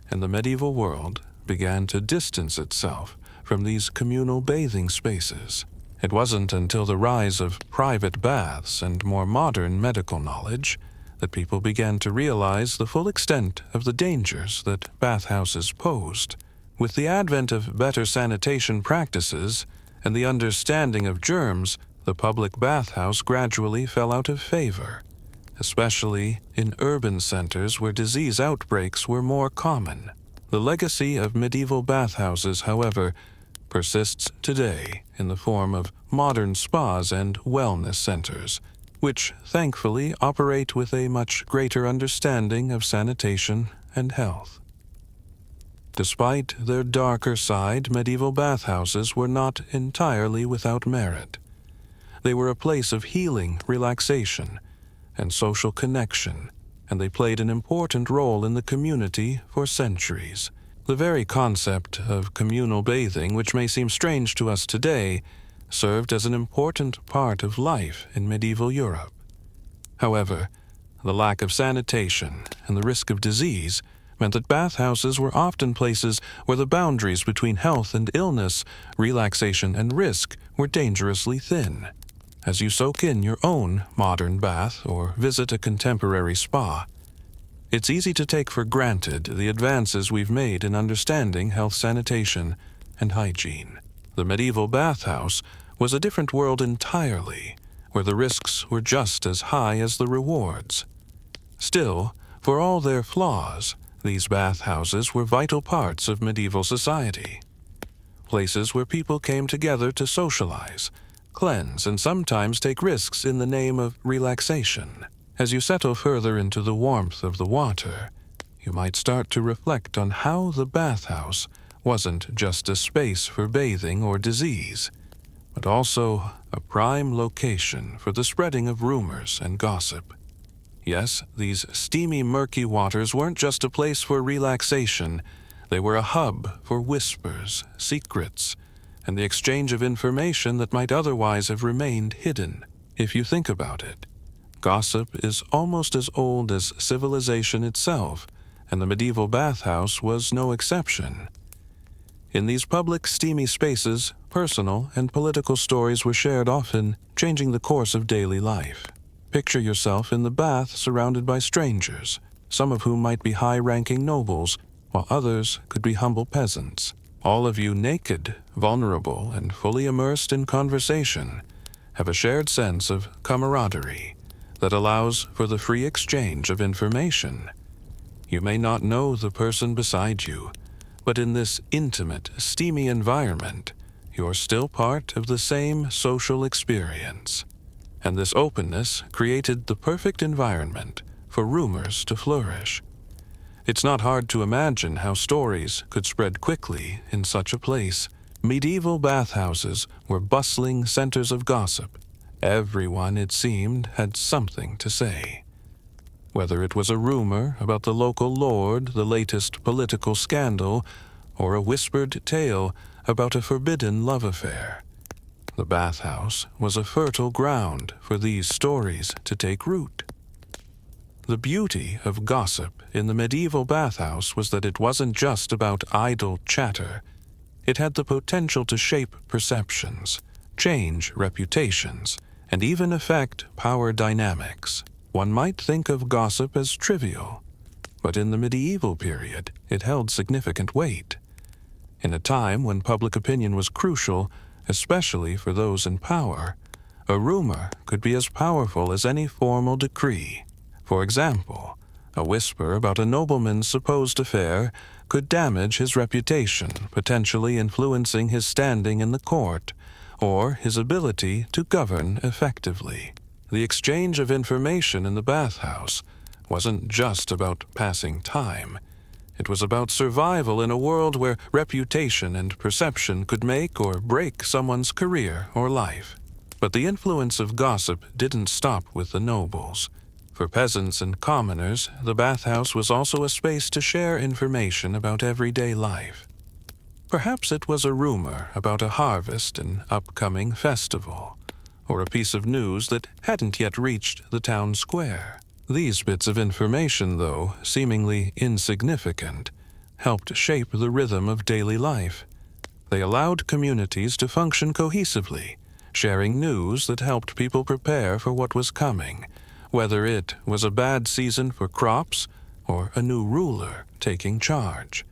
and the medieval world began to distance itself from these communal bathing spaces. It wasn't until the rise of private baths and more modern medical knowledge that people began to realize the full extent of the dangers that bathhouses posed. With the advent of better sanitation practices and the understanding of germs, the public bathhouse gradually fell out of favor, especially in urban centers where disease outbreaks were more common. The legacy of medieval bathhouses, however, persists today in the form of modern spas and wellness centers, which thankfully operate with a much greater understanding of sanitation and health. Despite their darker side, medieval bathhouses were not entirely without merit. They were a place of healing, relaxation, and social connection, and they played an important role in the community for centuries. The very concept of communal bathing, which may seem strange to us today, served as an important part of life in medieval Europe. However, the lack of sanitation and the risk of disease meant that bathhouses were often places where the boundaries between health and illness, relaxation and risk were dangerously thin. As you soak in your own modern bath or visit a contemporary spa, it's easy to take for granted the advances we've made in understanding health sanitation and hygiene. The medieval bathhouse was a different world entirely, where the risks were just as high as the rewards. Still, for all their flaws, these bathhouses were vital parts of medieval society. Places where people came together to socialize, cleanse, and sometimes take risks in the name of relaxation. As you settle further into the warmth of the water, you might start to reflect on how the bathhouse wasn't just a space for bathing or disease, but also a prime location for the spreading of rumors and gossip. Yes, these steamy, murky waters weren't just a place for relaxation, they were a hub for whispers, secrets, and the exchange of information that might otherwise have remained hidden. If you think about it, gossip is almost as old as civilization itself, and the medieval bathhouse was no exception. In these public, steamy spaces, personal and political stories were shared, often changing the course of daily life. Picture yourself in the bath surrounded by strangers, some of whom might be high-ranking nobles, while others could be humble peasants. All of you naked, vulnerable, and fully immersed in conversation, have a shared sense of camaraderie that allows for the free exchange of information. You may not know the person beside you, but in this intimate, steamy environment, you're still part of the same social experience. And this openness created the perfect environment for rumors to flourish. It's not hard to imagine how stories could spread quickly in such a place. Medieval bathhouses were bustling centers of gossip. Everyone, it seemed, had something to say. Whether it was a rumor about the local lord, the latest political scandal, or a whispered tale about a forbidden love affair, the bathhouse was a fertile ground for these stories to take root. The beauty of gossip in the medieval bathhouse was that it wasn't just about idle chatter. It had the potential to shape perceptions, change reputations, and even affect power dynamics. One might think of gossip as trivial, but in the medieval period, it held significant weight. In a time when public opinion was crucial, especially for those in power, a rumor could be as powerful as any formal decree. For example, a whisper about a nobleman's supposed affair could damage his reputation, potentially influencing his standing in the court or his ability to govern effectively. The exchange of information in the bathhouse wasn't just about passing time. It was about survival in a world where reputation and perception could make or break someone's career or life. But the influence of gossip didn't stop with the nobles. For peasants and commoners, the bathhouse was also a space to share information about everyday life. Perhaps it was a rumor about a harvest, an upcoming festival, or a piece of news that hadn't yet reached the town square. These bits of information, though seemingly insignificant, helped shape the rhythm of daily life. They allowed communities to function cohesively, sharing news that helped people prepare for what was coming, whether it was a bad season for crops or a new ruler taking charge.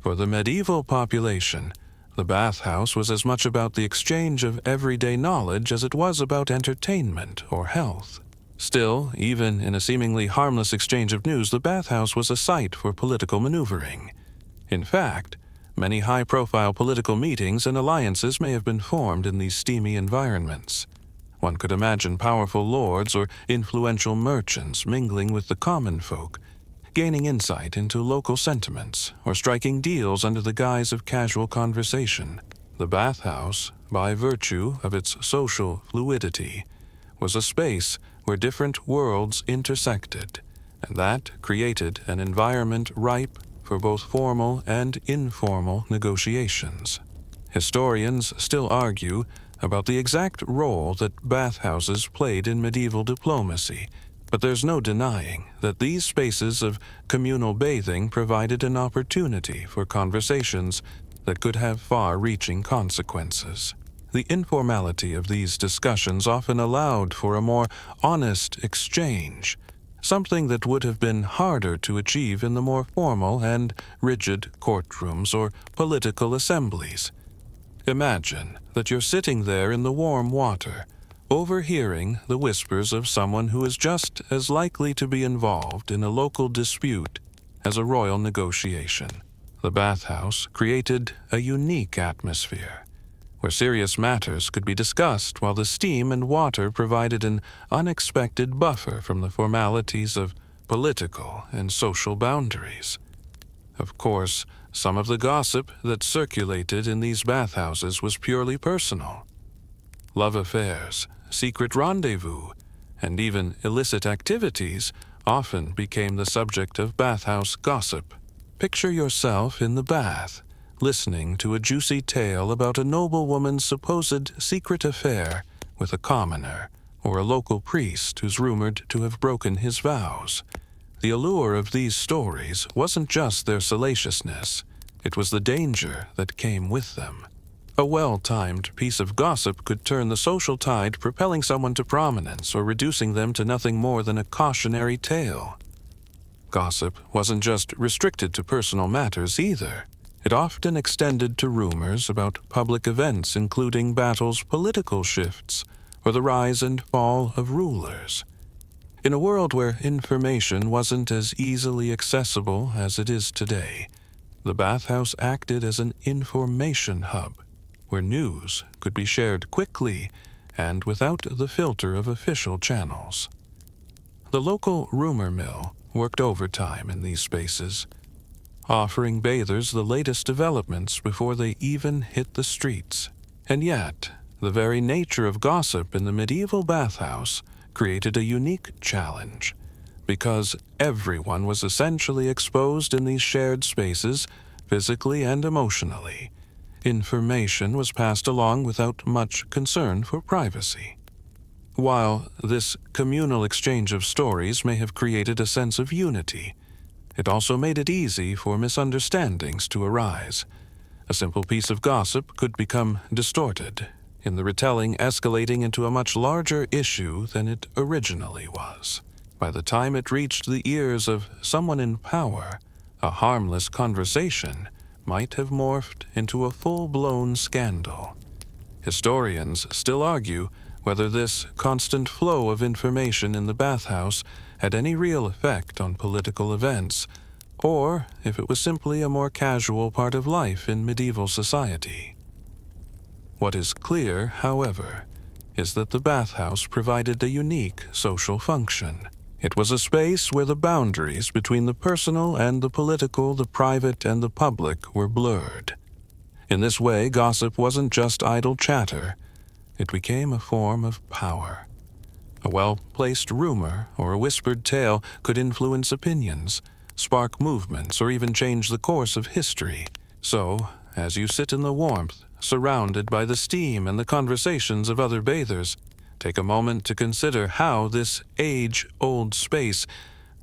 For the medieval population, the bathhouse was as much about the exchange of everyday knowledge as it was about entertainment or health. Still, even in a seemingly harmless exchange of news, the bathhouse was a site for political maneuvering. In fact, many high-profile political meetings and alliances may have been formed in these steamy environments. One could imagine powerful lords or influential merchants mingling with the common folk, gaining insight into local sentiments or striking deals under the guise of casual conversation. The bathhouse, by virtue of its social fluidity, was a space where different worlds intersected, and that created an environment ripe for both formal and informal negotiations. Historians still argue about the exact role that bathhouses played in medieval diplomacy, but there's no denying that these spaces of communal bathing provided an opportunity for conversations that could have far-reaching consequences. The informality of these discussions often allowed for a more honest exchange, something that would have been harder to achieve in the more formal and rigid courtrooms or political assemblies. Imagine that you're sitting there in the warm water, overhearing the whispers of someone who is just as likely to be involved in a local dispute as a royal negotiation. The bathhouse created a unique atmosphere, where serious matters could be discussed while the steam and water provided an unexpected buffer from the formalities of political and social boundaries. Of course, some of the gossip that circulated in these bathhouses was purely personal. Love affairs, secret rendezvous, and even illicit activities often became the subject of bathhouse gossip. Picture yourself in the bath, listening to a juicy tale about a noblewoman's supposed secret affair with a commoner, or a local priest who's rumored to have broken his vows. The allure of these stories wasn't just their salaciousness, it was the danger that came with them. A well-timed piece of gossip could turn the social tide, propelling someone to prominence or reducing them to nothing more than a cautionary tale. Gossip wasn't just restricted to personal matters either. It often extended to rumors about public events, including battles, political shifts, or the rise and fall of rulers. In a world where information wasn't as easily accessible as it is today, the bathhouse acted as an information hub, where news could be shared quickly and without the filter of official channels. The local rumor mill worked overtime in these spaces, offering bathers the latest developments before they even hit the streets. And yet, the very nature of gossip in the medieval bathhouse created a unique challenge, because everyone was essentially exposed in these shared spaces, physically and emotionally. Information was passed along without much concern for privacy. While this communal exchange of stories may have created a sense of unity, it also made it easy for misunderstandings to arise. A simple piece of gossip could become distorted, in the retelling escalating into a much larger issue than it originally was. By the time it reached the ears of someone in power, a harmless conversation might have morphed into a full-blown scandal. Historians still argue whether this constant flow of information in the bathhouse had any real effect on political events, or if it was simply a more casual part of life in medieval society. What is clear, however, is that the bathhouse provided a unique social function. It was a space where the boundaries between the personal and the political, the private and the public, were blurred. In this way, gossip wasn't just idle chatter. It became a form of power. A well-placed rumor or a whispered tale could influence opinions, spark movements, or even change the course of history. So, as you sit in the warmth, surrounded by the steam and the conversations of other bathers, take a moment to consider how this age-old space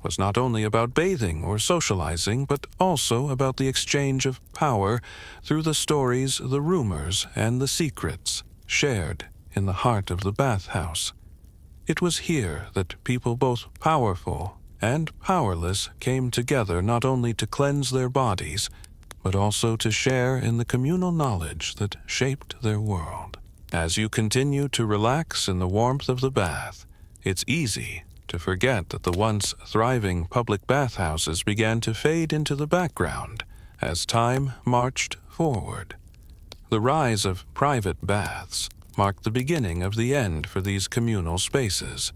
was not only about bathing or socializing, but also about the exchange of power through the stories, the rumors, and the secrets shared in the heart of the bathhouse. It was here that people both powerful and powerless came together not only to cleanse their bodies, but also to share in the communal knowledge that shaped their world. As you continue to relax in the warmth of the bath, it's easy to forget that the once thriving public bathhouses began to fade into the background as time marched forward. The rise of private baths marked the beginning of the end for these communal spaces.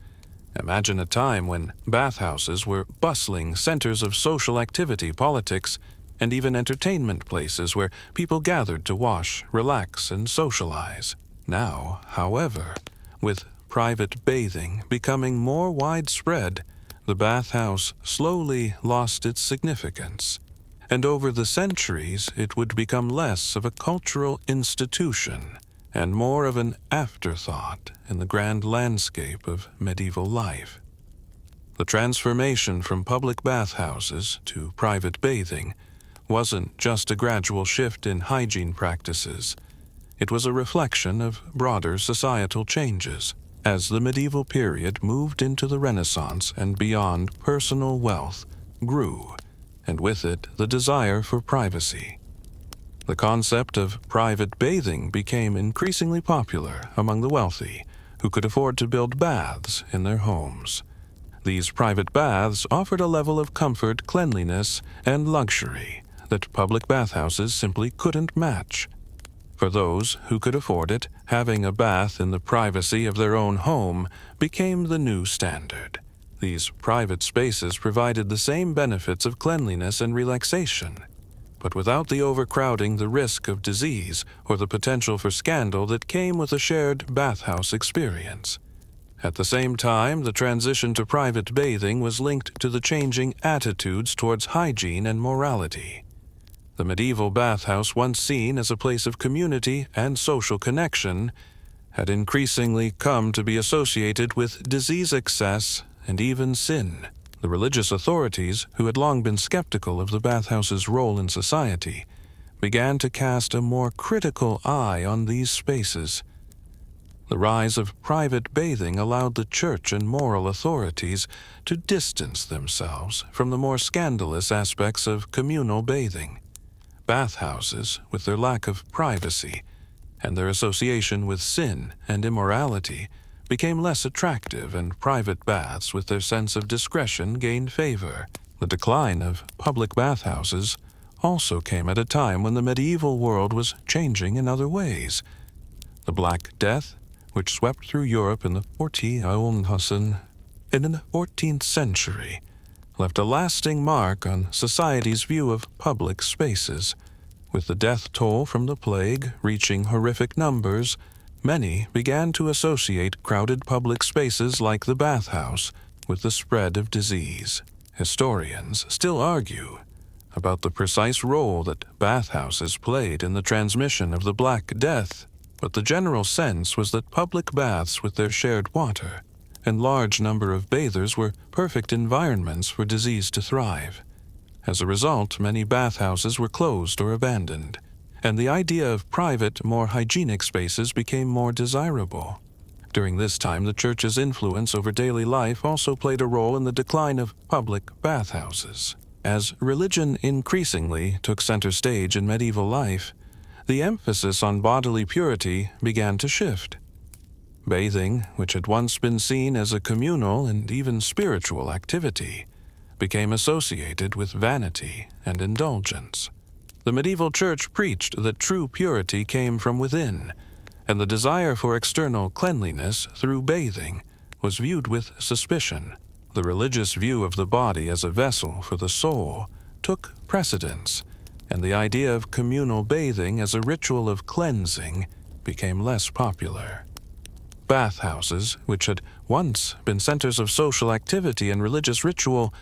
Imagine a time when bathhouses were bustling centers of social activity, politics, and even entertainment places where people gathered to wash, relax, and socialize. Now, however, with private bathing becoming more widespread, the bathhouse slowly lost its significance, and over the centuries it would become less of a cultural institution and more of an afterthought in the grand landscape of medieval life. The transformation from public bathhouses to private bathing wasn't just a gradual shift in hygiene practices. It was a reflection of broader societal changes. As the medieval period moved into the Renaissance and beyond, personal wealth grew, and with it the desire for privacy. The concept of private bathing became increasingly popular among the wealthy, who could afford to build baths in their homes. These private baths offered a level of comfort, cleanliness, and luxury that public bathhouses simply couldn't match. For those who could afford it, having a bath in the privacy of their own home became the new standard. These private spaces provided the same benefits of cleanliness and relaxation, but without the overcrowding, the risk of disease, or the potential for scandal that came with a shared bathhouse experience. At the same time, the transition to private bathing was linked to the changing attitudes towards hygiene and morality. The medieval bathhouse, once seen as a place of community and social connection, had increasingly come to be associated with disease excess and even sin. The religious authorities, who had long been skeptical of the bathhouse's role in society, began to cast a more critical eye on these spaces. The rise of private bathing allowed the church and moral authorities to distance themselves from the more scandalous aspects of communal bathing. Bathhouses, with their lack of privacy and their association with sin and immorality, became less attractive, and private baths, with their sense of discretion, gained favor. The decline of public bathhouses also came at a time when the medieval world was changing in other ways. The Black Death, which swept through Europe in the 14th century, left a lasting mark on society's view of public spaces. With the death toll from the plague reaching horrific numbers, many began to associate crowded public spaces like the bathhouse with the spread of disease. Historians still argue about the precise role that bathhouses played in the transmission of the Black Death, but the general sense was that public baths with their shared water and large number of bathers were perfect environments for disease to thrive. As a result, many bathhouses were closed or abandoned, and the idea of private, more hygienic spaces became more desirable. During this time, the church's influence over daily life also played a role in the decline of public bathhouses. As religion increasingly took center stage in medieval life, the emphasis on bodily purity began to shift. Bathing, which had once been seen as a communal and even spiritual activity, became associated with vanity and indulgence. The medieval church preached that true purity came from within, and the desire for external cleanliness through bathing was viewed with suspicion. The religious view of the body as a vessel for the soul took precedence, and the idea of communal bathing as a ritual of cleansing became less popular. Bathhouses, which had once been centers of social activity and religious ritual,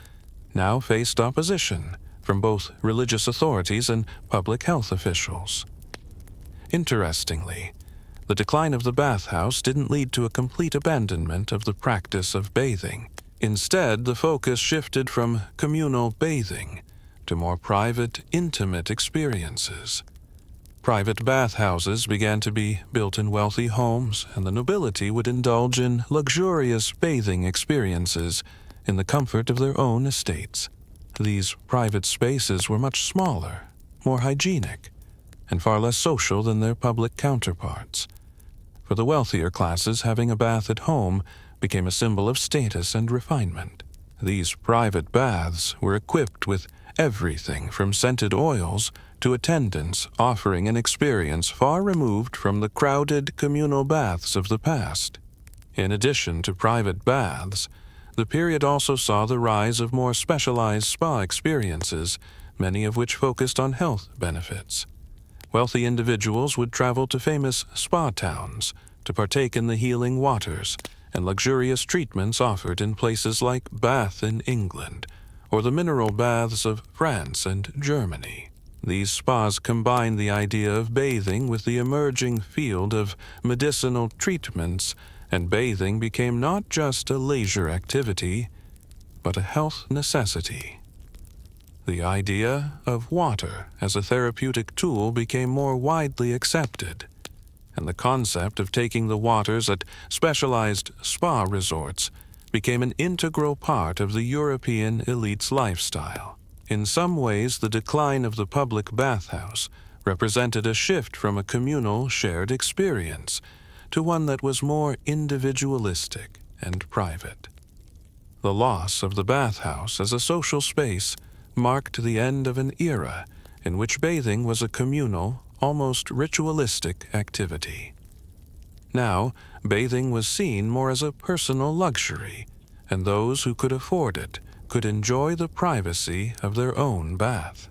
now faced opposition from both religious authorities and public health officials. Interestingly, the decline of the bathhouse didn't lead to a complete abandonment of the practice of bathing. Instead, the focus shifted from communal bathing to more private, intimate experiences. Private bathhouses began to be built in wealthy homes, and the nobility would indulge in luxurious bathing experiences in the comfort of their own estates. These private spaces were much smaller, more hygienic, and far less social than their public counterparts. For the wealthier classes, having a bath at home became a symbol of status and refinement. These private baths were equipped with everything from scented oils to attendants, offering an experience far removed from the crowded communal baths of the past. In addition to private baths, the period also saw the rise of more specialized spa experiences, many of which focused on health benefits. Wealthy individuals would travel to famous spa towns to partake in the healing waters, and luxurious treatments offered in places like Bath in England, or the mineral baths of France and Germany. These spas combine the idea of bathing with the emerging field of medicinal treatments, and bathing became not just a leisure activity, but a health necessity. The idea of water as a therapeutic tool became more widely accepted, and the concept of taking the waters at specialized spa resorts became an integral part of the European elite's lifestyle. In some ways, the decline of the public bathhouse represented a shift from a communal shared experience to one that was more individualistic and private. The loss of the bathhouse as a social space marked the end of an era in which bathing was a communal, almost ritualistic activity. Now, bathing was seen more as a personal luxury, and those who could afford it could enjoy the privacy of their own bath.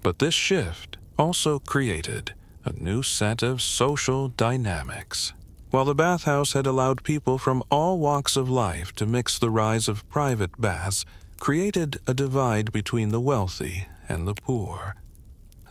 But this shift also created a new set of social dynamics. While the bathhouse had allowed people from all walks of life to mix, the rise of private baths created a divide between the wealthy and the poor.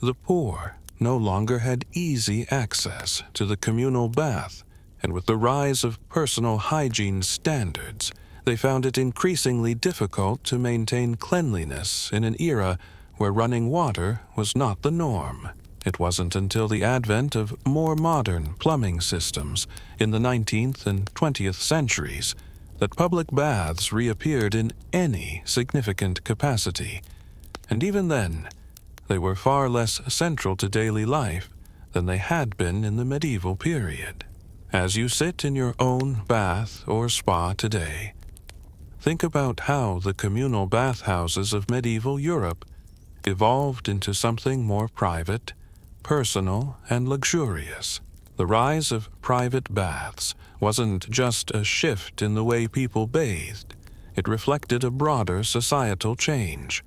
The poor no longer had easy access to the communal bath, and with the rise of personal hygiene standards, they found it increasingly difficult to maintain cleanliness in an era where running water was not the norm. It wasn't until the advent of more modern plumbing systems in the 19th and 20th centuries that public baths reappeared in any significant capacity, and even then, they were far less central to daily life than they had been in the medieval period. As you sit in your own bath or spa today, think about how the communal bathhouses of medieval Europe evolved into something more private, personal, and luxurious. The rise of private baths wasn't just a shift in the way people bathed. It reflected a broader societal change.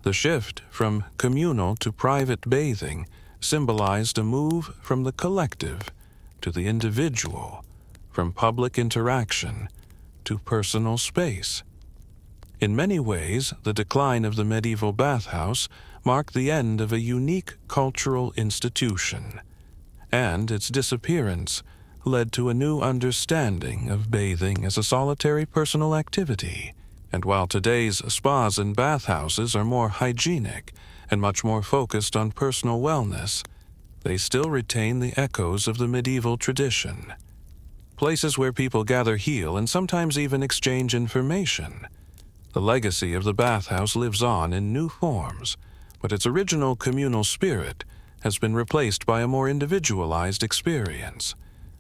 The shift from communal to private bathing symbolized a move from the collective to the individual, from public interaction to personal space. In many ways, the decline of the medieval bathhouse marked the end of a unique cultural institution, and its disappearance led to a new understanding of bathing as a solitary personal activity. And while today's spas and bathhouses are more hygienic and much more focused on personal wellness, they still retain the echoes of the medieval tradition. Places where people gather, heal, and sometimes even exchange information. The legacy of the bathhouse lives on in new forms, but its original communal spirit has been replaced by a more individualized experience.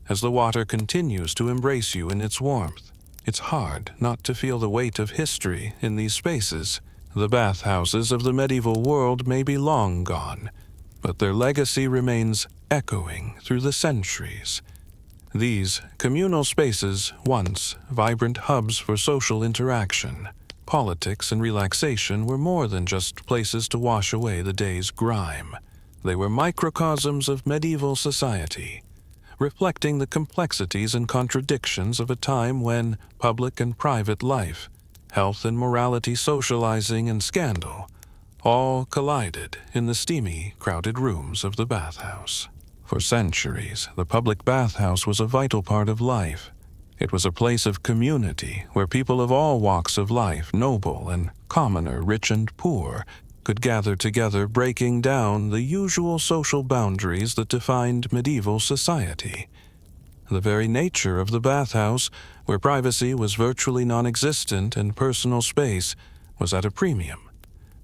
As the water continues to embrace you in its warmth, it's hard not to feel the weight of history in these spaces. The bathhouses of the medieval world may be long gone, but their legacy remains echoing through the centuries. These communal spaces, once vibrant hubs for social interaction, politics, and relaxation, were more than just places to wash away the day's grime. They were microcosms of medieval society, reflecting the complexities and contradictions of a time when public and private life, health and morality, socializing and scandal, all collided in the steamy, crowded rooms of the bathhouse. For centuries, the public bathhouse was a vital part of life. It was a place of community where people of all walks of life, noble and commoner, rich and poor, could gather together, breaking down the usual social boundaries that defined medieval society. The very nature of the bathhouse, where privacy was virtually non-existent and personal space was at a premium,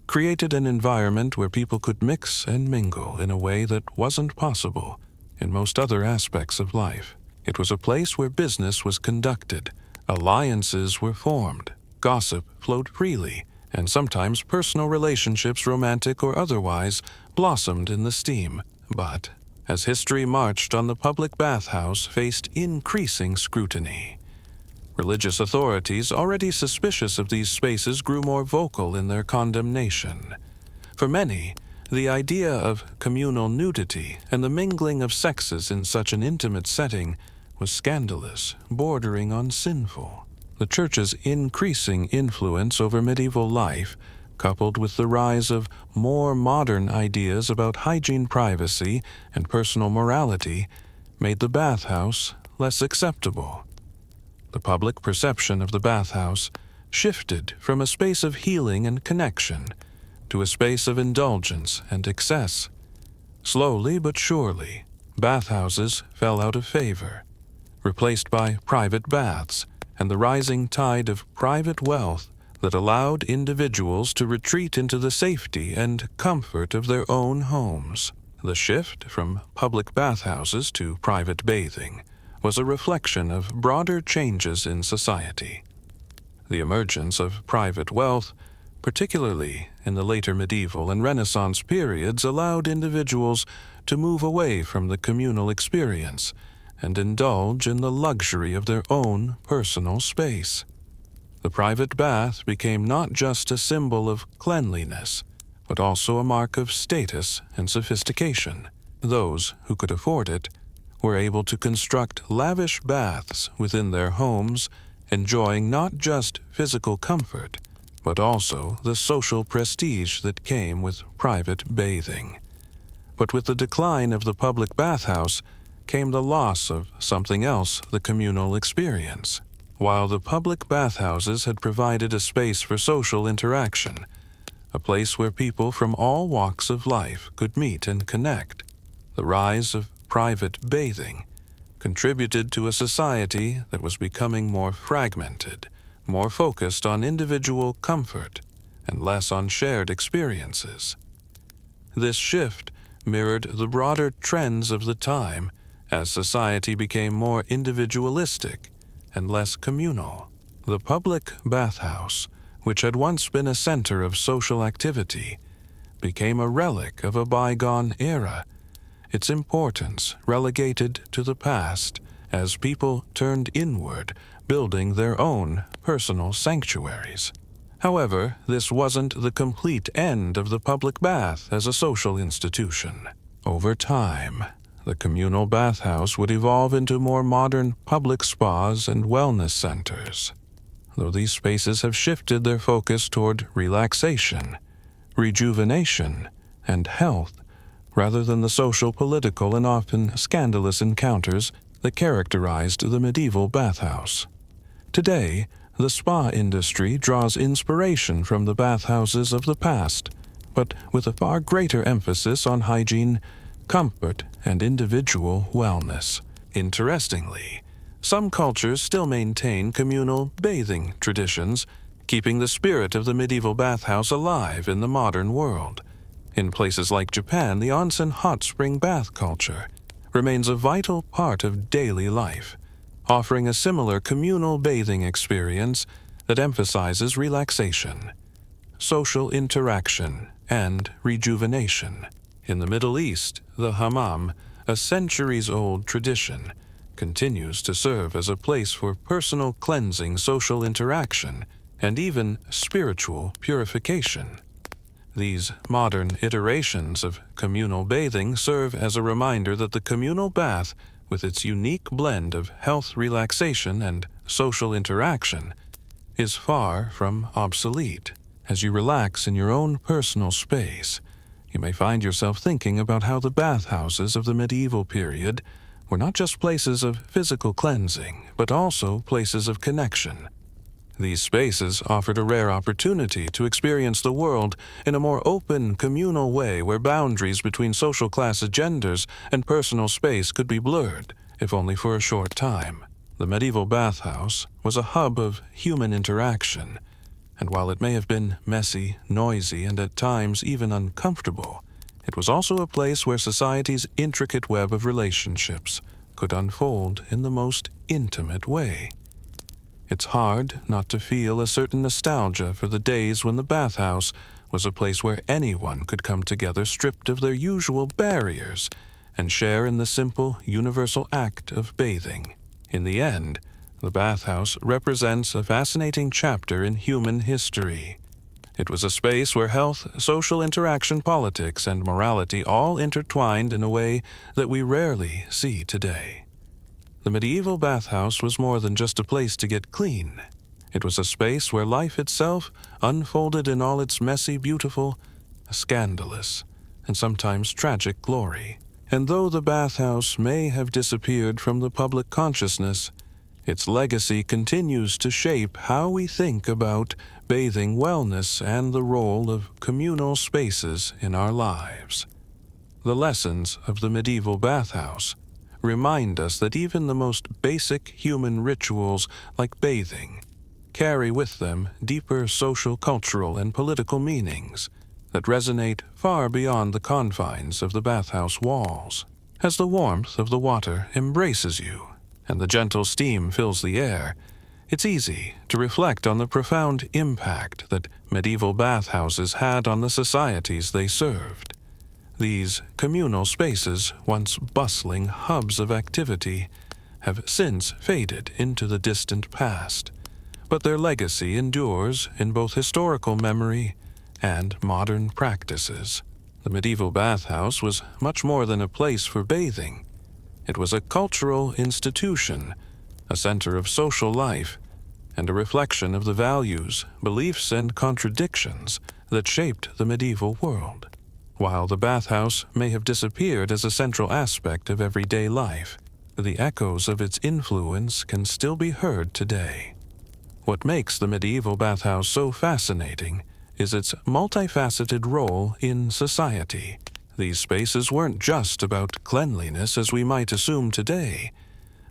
created an environment where people could mix and mingle in a way that wasn't possible in most other aspects of life. It was a place where business was conducted, alliances were formed, gossip flowed freely, and sometimes personal relationships, romantic or otherwise, blossomed in the steam. But as history marched on, the public bathhouse faced increasing scrutiny. Religious authorities, already suspicious of these spaces, grew more vocal in their condemnation. For many, the idea of communal nudity and the mingling of sexes in such an intimate setting was scandalous, bordering on sinful. The Church's increasing influence over medieval life, coupled with the rise of more modern ideas about hygiene, privacy, and personal morality, made the bathhouse less acceptable. The public perception of the bathhouse shifted from a space of healing and connection to a space of indulgence and excess. Slowly but surely, bathhouses fell out of favor, replaced by private baths and the rising tide of private wealth that allowed individuals to retreat into the safety and comfort of their own homes. The shift from public bathhouses to private bathing was a reflection of broader changes in society. The emergence of private wealth, particularly in the later medieval and Renaissance periods, allowed individuals to move away from the communal experience and indulge in the luxury of their own personal space. The private bath became not just a symbol of cleanliness, but also a mark of status and sophistication. Those who could afford it were able to construct lavish baths within their homes, enjoying not just physical comfort, but also the social prestige that came with private bathing. But with the decline of the public bathhouse came the loss of something else, the communal experience. While the public bathhouses had provided a space for social interaction, a place where people from all walks of life could meet and connect, the rise of private bathing contributed to a society that was becoming more fragmented, more focused on individual comfort, and less on shared experiences. This shift mirrored the broader trends of the time as society became more individualistic and less communal. The public bathhouse, which had once been a center of social activity, became a relic of a bygone era, its importance relegated to the past as people turned inward, building their own personal sanctuaries. However, this wasn't the complete end of the public bath as a social institution. Over time, the communal bathhouse would evolve into more modern public spas and wellness centers, though these spaces have shifted their focus toward relaxation, rejuvenation, and health, rather than the social, political, and often scandalous encounters that characterized the medieval bathhouse. Today, the spa industry draws inspiration from the bathhouses of the past, but with a far greater emphasis on hygiene, comfort, and individual wellness. Interestingly, some cultures still maintain communal bathing traditions, keeping the spirit of the medieval bathhouse alive in the modern world. In places like Japan, the onsen hot spring bath culture remains a vital part of daily life, offering a similar communal bathing experience that emphasizes relaxation, social interaction, and rejuvenation. In the Middle East, the hammam, a centuries-old tradition, continues to serve as a place for personal cleansing, social interaction, and even spiritual purification. These modern iterations of communal bathing serve as a reminder that the communal bath, with its unique blend of health, relaxation, and social interaction, is far from obsolete. As you relax in your own personal space, you may find yourself thinking about how the bathhouses of the medieval period were not just places of physical cleansing, but also places of connection. These spaces offered a rare opportunity to experience the world in a more open, communal way where boundaries between social class agendas and personal space could be blurred, if only for a short time. The medieval bathhouse was a hub of human interaction, and while it may have been messy, noisy, and at times even uncomfortable, it was also a place where society's intricate web of relationships could unfold in the most intimate way. It's hard not to feel a certain nostalgia for the days when the bathhouse was a place where anyone could come together stripped of their usual barriers and share in the simple, universal act of bathing. In the end, the bathhouse represents a fascinating chapter in human history. It was a space where health, social interaction, politics, and morality all intertwined in a way that we rarely see today. The medieval bathhouse was more than just a place to get clean. It was a space where life itself unfolded in all its messy, beautiful, scandalous, and sometimes tragic glory. And though the bathhouse may have disappeared from the public consciousness, its legacy continues to shape how we think about bathing wellness and the role of communal spaces in our lives. The lessons of the medieval bathhouse remind us that even the most basic human rituals, like bathing, carry with them deeper social, cultural, and political meanings that resonate far beyond the confines of the bathhouse walls. As the warmth of the water embraces you and the gentle steam fills the air, it's easy to reflect on the profound impact that medieval bathhouses had on the societies they served. These communal spaces, once bustling hubs of activity, have since faded into the distant past, but their legacy endures in both historical memory and modern practices. The medieval bathhouse was much more than a place for bathing. It was a cultural institution, a center of social life, and a reflection of the values, beliefs, and contradictions that shaped the medieval world. While the bathhouse may have disappeared as a central aspect of everyday life, the echoes of its influence can still be heard today. What makes the medieval bathhouse so fascinating is its multifaceted role in society. These spaces weren't just about cleanliness as we might assume today.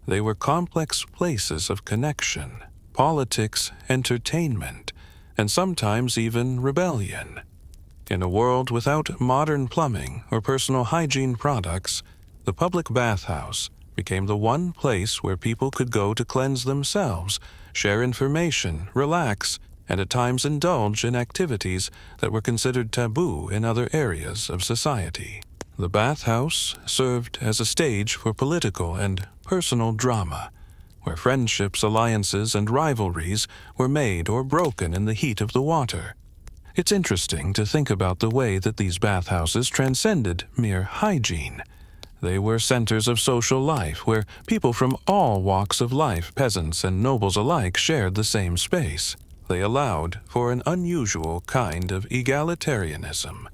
They were complex places of connection, politics, entertainment, and sometimes even rebellion. In a world without modern plumbing or personal hygiene products, the public bathhouse became the one place where people could go to cleanse themselves, share information, relax, and at times indulge in activities that were considered taboo in other areas of society. The bathhouse served as a stage for political and personal drama, where friendships, alliances, and rivalries were made or broken in the heat of the water. It's interesting to think about the way that these bathhouses transcended mere hygiene. They were centers of social life where people from all walks of life, peasants and nobles alike, shared the same space. They allowed for an unusual kind of egalitarianism,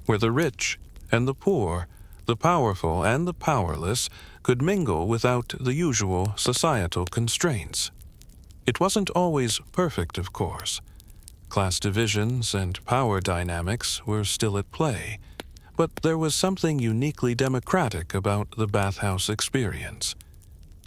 where the rich and the poor, the powerful and the powerless, could mingle without the usual societal constraints. It wasn't always perfect, of course. Class divisions and power dynamics were still at play, but there was something uniquely democratic about the bathhouse experience.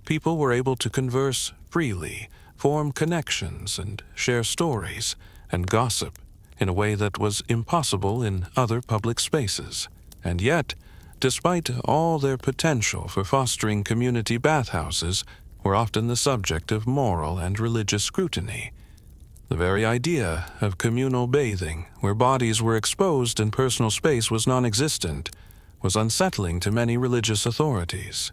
People were able to converse freely, form connections, and share stories and gossip in a way that was impossible in other public spaces. And yet, despite all their potential for fostering community bathhouses, were often the subject of moral and religious scrutiny. The very idea of communal bathing, where bodies were exposed and personal space was non-existent, was unsettling to many religious authorities.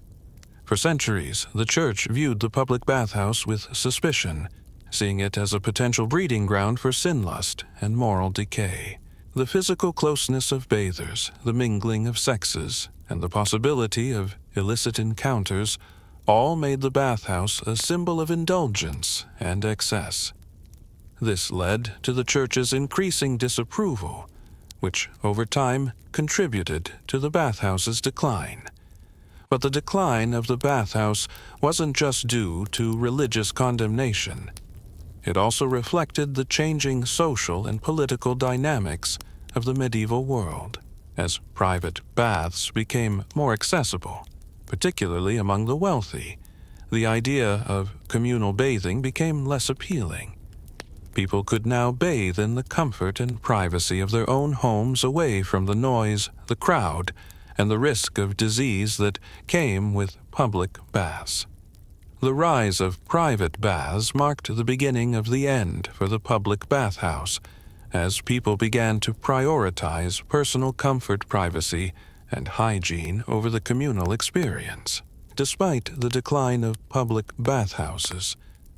For centuries, the Church viewed the public bathhouse with suspicion, seeing it as a potential breeding ground for sin lust and moral decay. The physical closeness of bathers, the mingling of sexes, and the possibility of illicit encounters all made the bathhouse a symbol of indulgence and excess. This led to the Church's increasing disapproval, which over time contributed to the bathhouse's decline. But the decline of the bathhouse wasn't just due to religious condemnation. It also reflected the changing social and political dynamics of the medieval world, as private baths became more accessible, particularly among the wealthy. The idea of communal bathing became less appealing. People could now bathe in the comfort and privacy of their own homes, away from the noise, the crowd, and the risk of disease that came with public baths. The rise of private baths marked the beginning of the end for the public bathhouse, as people began to prioritize personal comfort, privacy, and hygiene over the communal experience. Despite the decline of public bathhouses,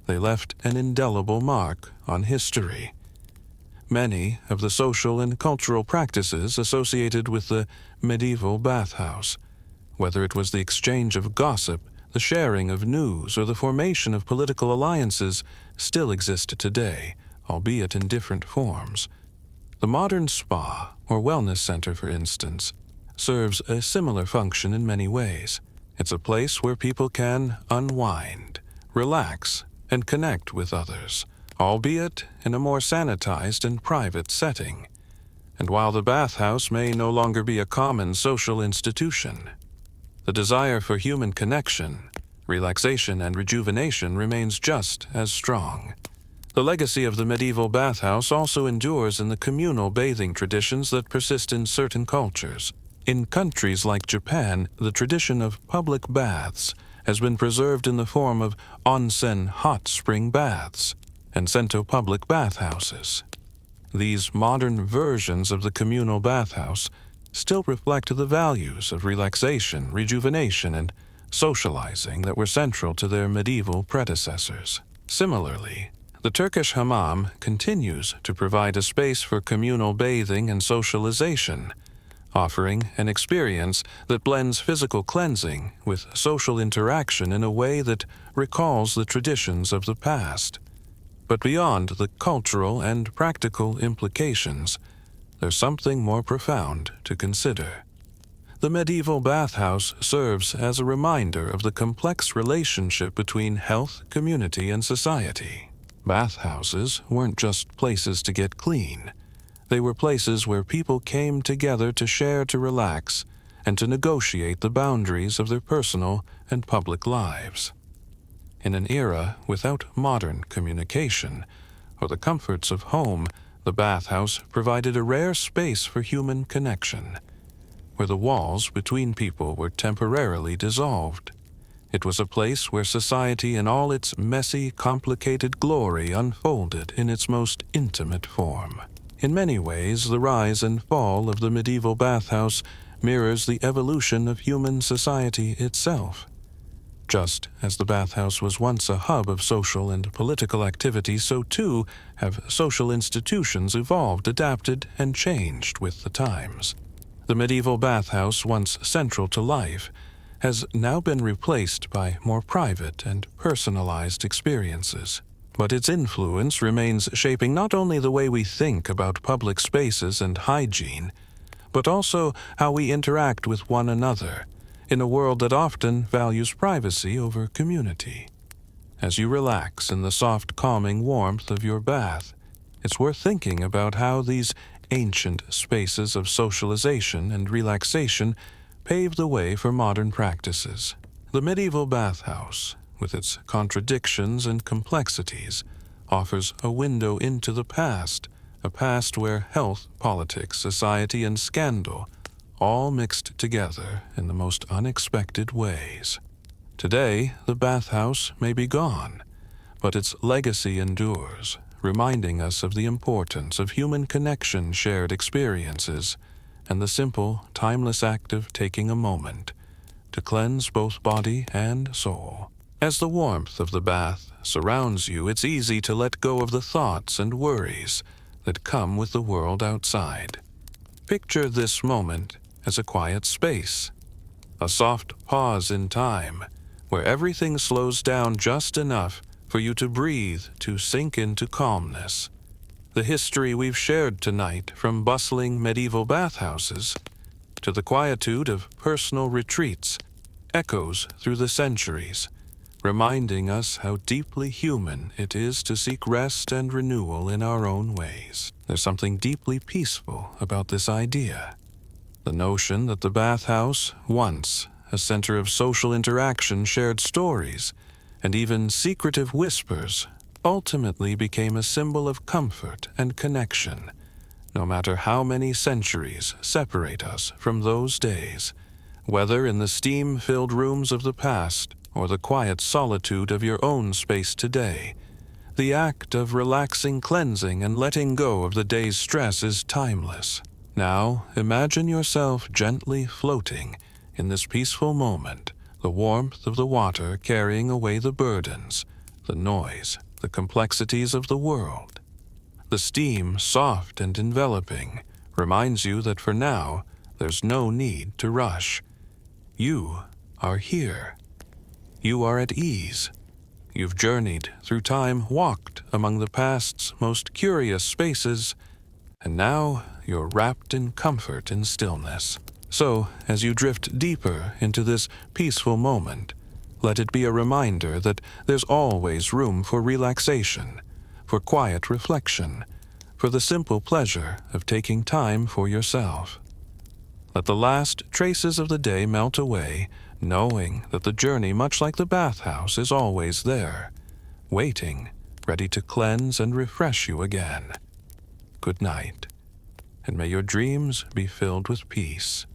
they left an indelible mark on history. Many of the social and cultural practices associated with the medieval bathhouse, whether it was the exchange of gossip, the sharing of news, or the formation of political alliances still exist today, albeit in different forms. The modern spa or wellness center, for instance, serves a similar function in many ways. It's a place where people can unwind, relax, and connect with others, albeit in a more sanitized and private setting. And while the bathhouse may no longer be a common social institution, the desire for human connection, relaxation, and rejuvenation remains just as strong. The legacy of the medieval bathhouse also endures in the communal bathing traditions that persist in certain cultures. In countries like Japan, the tradition of public baths has been preserved in the form of onsen hot spring baths and sento public bathhouses. These modern versions of the communal bathhouse still reflect the values of relaxation, rejuvenation, and socializing that were central to their medieval predecessors. Similarly, the Turkish hammam continues to provide a space for communal bathing and socialization, offering an experience that blends physical cleansing with social interaction in a way that recalls the traditions of the past. But beyond the cultural and practical implications, there's something more profound to consider. The medieval bathhouse serves as a reminder of the complex relationship between health, community, and society. Bathhouses weren't just places to get clean. They were places where people came together to share, to relax, and to negotiate the boundaries of their personal and public lives. In an era without modern communication or the comforts of home, the bathhouse provided a rare space for human connection, where the walls between people were temporarily dissolved. It was a place where society in all its messy, complicated glory unfolded in its most intimate form. In many ways, the rise and fall of the medieval bathhouse mirrors the evolution of human society itself. Just as the bathhouse was once a hub of social and political activity, so too have social institutions evolved, adapted, and changed with the times. The medieval bathhouse, once central to life, has now been replaced by more private and personalized experiences. But its influence remains shaping not only the way we think about public spaces and hygiene, but also how we interact with one another, in a world that often values privacy over community. As you relax in the soft, calming warmth of your bath, it's worth thinking about how these ancient spaces of socialization and relaxation paved the way for modern practices. The medieval bathhouse, with its contradictions and complexities, offers a window into the past, a past where health, politics, society, and scandal all mixed together in the most unexpected ways. Today, the bathhouse may be gone, but its legacy endures, reminding us of the importance of human connection, shared experiences, and the simple, timeless act of taking a moment to cleanse both body and soul. As the warmth of the bath surrounds you, it's easy to let go of the thoughts and worries that come with the world outside. Picture this moment as a quiet space, a soft pause in time, where everything slows down just enough for you to breathe, to sink into calmness. The history we've shared tonight, from bustling medieval bathhouses to the quietude of personal retreats, echoes through the centuries, reminding us how deeply human it is to seek rest and renewal in our own ways. There's something deeply peaceful about this idea. The notion that the bathhouse, once a center of social interaction, shared stories, and even secretive whispers, ultimately became a symbol of comfort and connection, no matter how many centuries separate us from those days. Whether in the steam-filled rooms of the past or the quiet solitude of your own space today, the act of relaxing, cleansing, and letting go of the day's stress is timeless. Now, imagine yourself gently floating in this peaceful moment, the warmth of the water carrying away the burdens, the noise, the complexities of the world. The steam, soft and enveloping, reminds you that for now, there's no need to rush. You are here. you are at ease. You've journeyed through time, walked among the past's most curious spaces, and now you're wrapped in comfort and stillness. So, as you drift deeper into this peaceful moment, let it be a reminder that there's always room for relaxation, for quiet reflection, for the simple pleasure of taking time for yourself. Let the last traces of the day melt away, knowing that the journey, much like the bathhouse, is always there, waiting, ready to cleanse and refresh you again. Good night, and may your dreams be filled with peace.